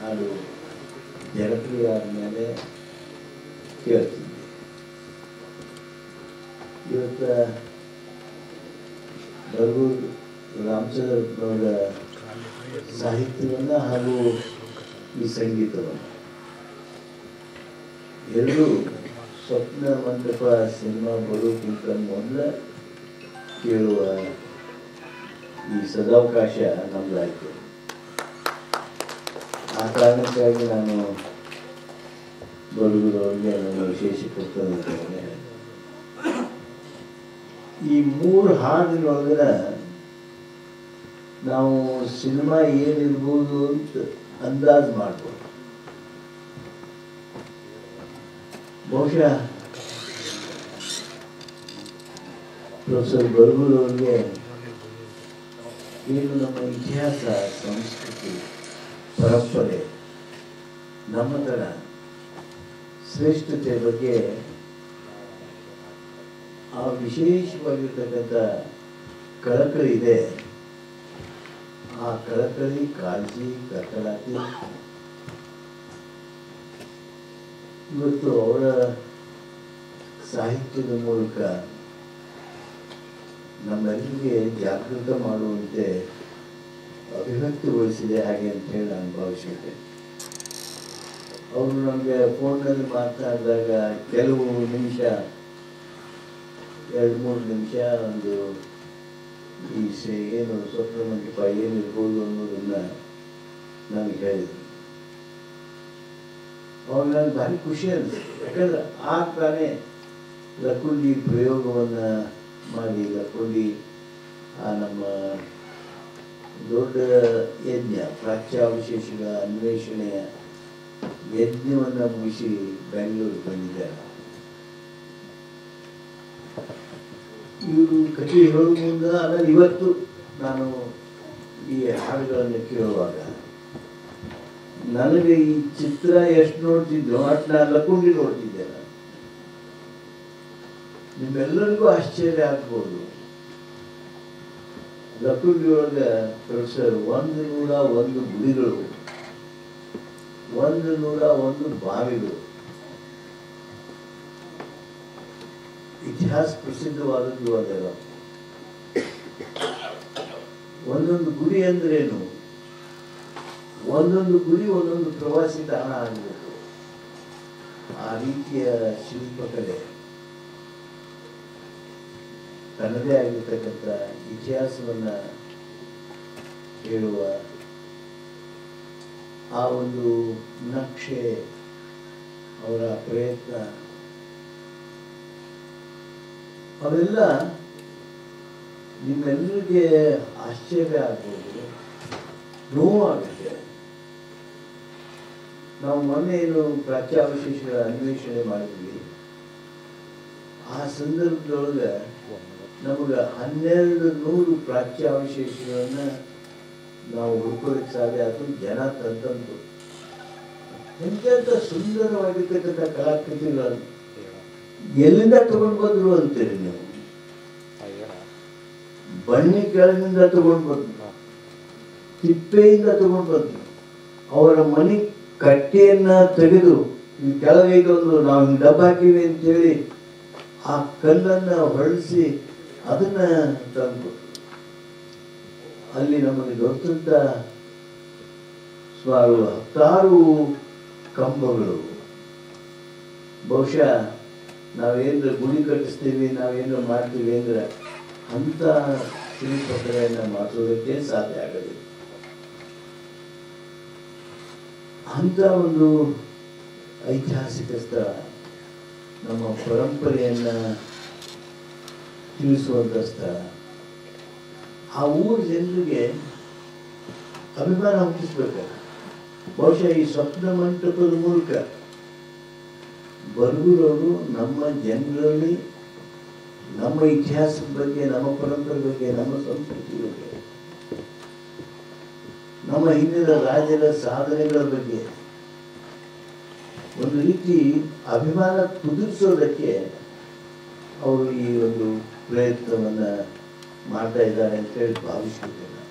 ಹಾಡು ಜನಪ್ರಿಯ ಆದಮೇಲೆ ಕೇಳ್ತಿದ್ದೆ. ಇವತ್ತು ಬರಗೂರು ರಾಮಚಂದ್ರಪ್ಪನವರ ಸಾಹಿತ್ಯವನ್ನು ಹಾಗೂ ಈ ಸಂಗೀತವನ್ನು ಎರಡೂ ಸ್ವಪ್ನ ಮಂಟಪ ಸಿನಿಮಾ ಬರೋಕ್ಕಿಂತ ಮೊದಲು ಕೇಳುವ ಈ ಸದಾವಕಾಶ ನಮ್ಮದಾಯಿತು. ಆ ಕಾರಣಕ್ಕಾಗಿ ನಾನು ಬರಗೂರವ್ರಿಗೆ ನಾನು ವಿಶೇಷ ಕೃತಜ್ಞತೆ. ಈ 3 ಹಾಡಿನೊಳಗಡೆ ನಾವು ಸಿನಿಮಾ ಏನಿರ್ಬೋದು ಅಂತ ಅಂದಾಜು ಮಾಡ್ಬೋದು. ಬಹುಶಃ ಪ್ರೊಫೆಸರ್ ಬರಗೂರವ್ರಿಗೆ ಏನು ನಮ್ಮ ಇತಿಹಾಸ, ಸಂಸ್ಕೃತಿ, ಪರಂಪರೆ, ನಮ್ಮ ಥರ ಶ್ರೇಷ್ಠತೆ ಬಗ್ಗೆ ಆ ವಿಶೇಷವಾಗಿರ್ತಕ್ಕಂಥ ಕಳಕಳಿ ಇದೆ. ಆ ಕಳಕಳಿ, ಕಾಳಜಿ, ಕಟ್ಟಲಾತಿ ಇವತ್ತು ಅವರ ಸಾಹಿತ್ಯದ ಮೂಲಕ ನಮ್ಮೆಲ್ಲರಿಗೆ ಜಾಗೃತ ಮಾಡುವಂತೆ ಅಭಿವ್ಯಕ್ತಿಗೊಳಿಸಿದೆ ಹಾಗೆ ಅಂತ ಹೇಳಿ ನಾನು ಭಾವಿಸಿದ್ದೆ. ಅವರು ನಮಗೆ ಫೋನ್ನಲ್ಲಿ ಮಾತನಾಡಿದಾಗ ಕೆಲವು ನಿಮಿಷ, 2-3 ನಿಮಿಷ ಒಂದು ಈ ಏನು ಸ್ವಪ್ನ ಮಂಟಪ ಏನಿರ್ಬೋದು ಅನ್ನೋದನ್ನ ನನಗೆ ಹೇಳಿದರು. ಅವಾಗ ನನಗೆ ಭಾರಿ ಖುಷಿ ಅನಿಸ್ತು. ಯಾಕಂದ್ರೆ ತಾನೇ ಲಕ್ಕುಂಡಿ ಪ್ರಯೋಗವನ್ನು ಮಾಡಿ, ಲಕ್ಕುಂಡಿ ನಮ್ಮ ದೊಡ್ಡ ಯಜ್ಞ, ಪ್ರಾಚ್ಯಾವಶೇಷಗಳ ಅನ್ವೇಷಣೆಯ ಯಜ್ಞವನ್ನು ಮುಗಿಸಿ ಬೆಂಗಳೂರಿಗೆ ಬಂದಿದ್ದಾರೆ. ಇವರು ಕಥೆ ಹೇಳೋ ಮುಂದೆ ಆಮೇಲೆ ಇವತ್ತು ನಾನು ಈ ಹಾಡುಗಳನ್ನು ಕೇಳುವಾಗ ನನಗೆ ಈ ಚಿತ್ರ ಎಷ್ಟು ನೋಡ್ತಿದ್ದೋ ಅಷ್ಟು ನಾನು ಲಕ್ಕುಂಡಿ ನೋಡ್ತಿದ್ದೆ. ನಾನು ನಿಮ್ಮೆಲ್ಲರಿಗೂ ಆಶ್ಚರ್ಯ ಆಗ್ಬೋದು. ಲಕ್ಕುಂಡಿ ಒಳಗೆ ಪ್ರೊಫೆಸರ್ 101 ಗುಡಿಗಳು, 101 ಬಾವಿಗಳು, ಇತಿಹಾಸ ಪ್ರಸಿದ್ಧವಾದದ್ದು ಅದೆಲ್ಲ. ಒಂದೊಂದು ಗುಡಿ ಅಂದ್ರೇನು, ಒಂದೊಂದು ಗುರಿ ಒಂದೊಂದು ಪ್ರವಾಸಿ ತಾಣ ಆಗಬೇಕು. ಆ ರೀತಿಯ ಶಿಲ್ಪಕಲೆ ತನ್ನದೇ ಆಗಿರ್ತಕ್ಕಂಥ ಇತಿಹಾಸವನ್ನು ಹೇಳುವ ಆ ಒಂದು ನಕ್ಷೆ, ಅವರ ಪ್ರಯತ್ನ, ಅವೆಲ್ಲ ನಿಮ್ಮೆಲ್ಲರಿಗೆ ಆಶ್ಚರ್ಯ ಆಗ್ಬೋದು, ನೋವಾಗುತ್ತೆ. ನಾವು ಮೊನ್ನೆ ಏನು ಪ್ರಾಚ್ಯಾವಶೇಷಗಳ ಅನ್ವೇಷಣೆ ಮಾಡಿದ್ವಿ, ಆ ಸಂದರ್ಭದೊಳಗೆ ನಮಗೆ 1200 ಪ್ರಾಚ್ಯಾವಶೇಷಗಳನ್ನು ನಾವು ಹುಡ್ಕೊಳ್ಳಿಕ್ಕೆ ಸಾಧ್ಯ ಆಯ್ತು. ಜನ ತಂದು ಎಂತೆಂಥ ಸುಂದರವಾಗಿರ್ತಕ್ಕಂಥ ಕಲಾಕೃತಿಗಳನ್ನು ಎಲ್ಲಿಂದ ತಗೊಂಡು ಬಂದ್ರು ಅಂತೀರಿ ನೀವು? ಬನ್ನಿ ಕೆಳಗಿನಿಂದ ತಗೊಂಡು ಬಂದ್ರು, ತಿಪ್ಪೆಯಿಂದ ತಗೊಂಡು ಬಂದ್ರು. ಅವರ ಮನೆ ಕಟ್ಟೆಯನ್ನ ತೆಗೆದು ಕೆಳಗೈದೊಂದು ನಾವು ಡಬ್ಬ ಹಾಕಿವಿ ಅಂತೇಳಿ ಆ ಕಲ್ಲನ್ನು ಹೊರಳಿಸಿ ಅದನ್ನ ತಂದು ಅಲ್ಲಿ ನಮಗೆ ದೊರೆತಂತ ಸುಮಾರು 10 ಕಂಬಗಳು. ಬಹುಶಃ ನಾವೇನು ಗುಡಿ ಕಟ್ಟಿಸ್ತೀವಿ, ನಾವೇನು ಮಾಡ್ತೀವಿ ಅಂದ್ರೆ ಅಂಥ ಶಿಲ್ಪಕಲೆಯನ್ನು ಮಾಡಿಸೋದಕ್ಕೆ ಸಾಧ್ಯ ಆಗೋದಿಲ್ಲ. ಅಂಥ ಒಂದು ಐತಿಹಾಸಿಕ ಸ್ಥಳ, ನಮ್ಮ ಪರಂಪರೆಯನ್ನು ತಿಳಿಸುವಂಥ ಸ್ಥಳ, ಆ ಊರ ಜನರಿಗೆ ಅಭಿಮಾನ ಹುಟ್ಟಿಸ್ಬೇಕು. ಬಹುಶಃ ಈ ಸ್ವಪ್ನ ಮಂಟಪದ ಮೂಲಕ ಬರಗೂರವರು ನಮ್ಮ ಜನರಲ್ಲಿ ನಮ್ಮ ಇತಿಹಾಸದ ಬಗ್ಗೆ, ನಮ್ಮ ಪರಂಪರೆ ಬಗ್ಗೆ, ನಮ್ಮ ಸಂಸ್ಕೃತಿ ಬಗ್ಗೆ, ನಮ್ಮ ಹಿಂದಿನ ರಾಜರ ಸಾಧನೆಗಳ ಬಗ್ಗೆ ಒಂದು ರೀತಿ ಅಭಿಮಾನ ಕುದುರಿಸೋದಕ್ಕೆ ಅವರು ಈ ಒಂದು ಪ್ರಯತ್ನವನ್ನು ಮಾಡ್ತಾ ಇದ್ದಾರೆ ಅಂತೇಳಿ ಭಾವಿಸ್ತಿದ್ದೇನೆ.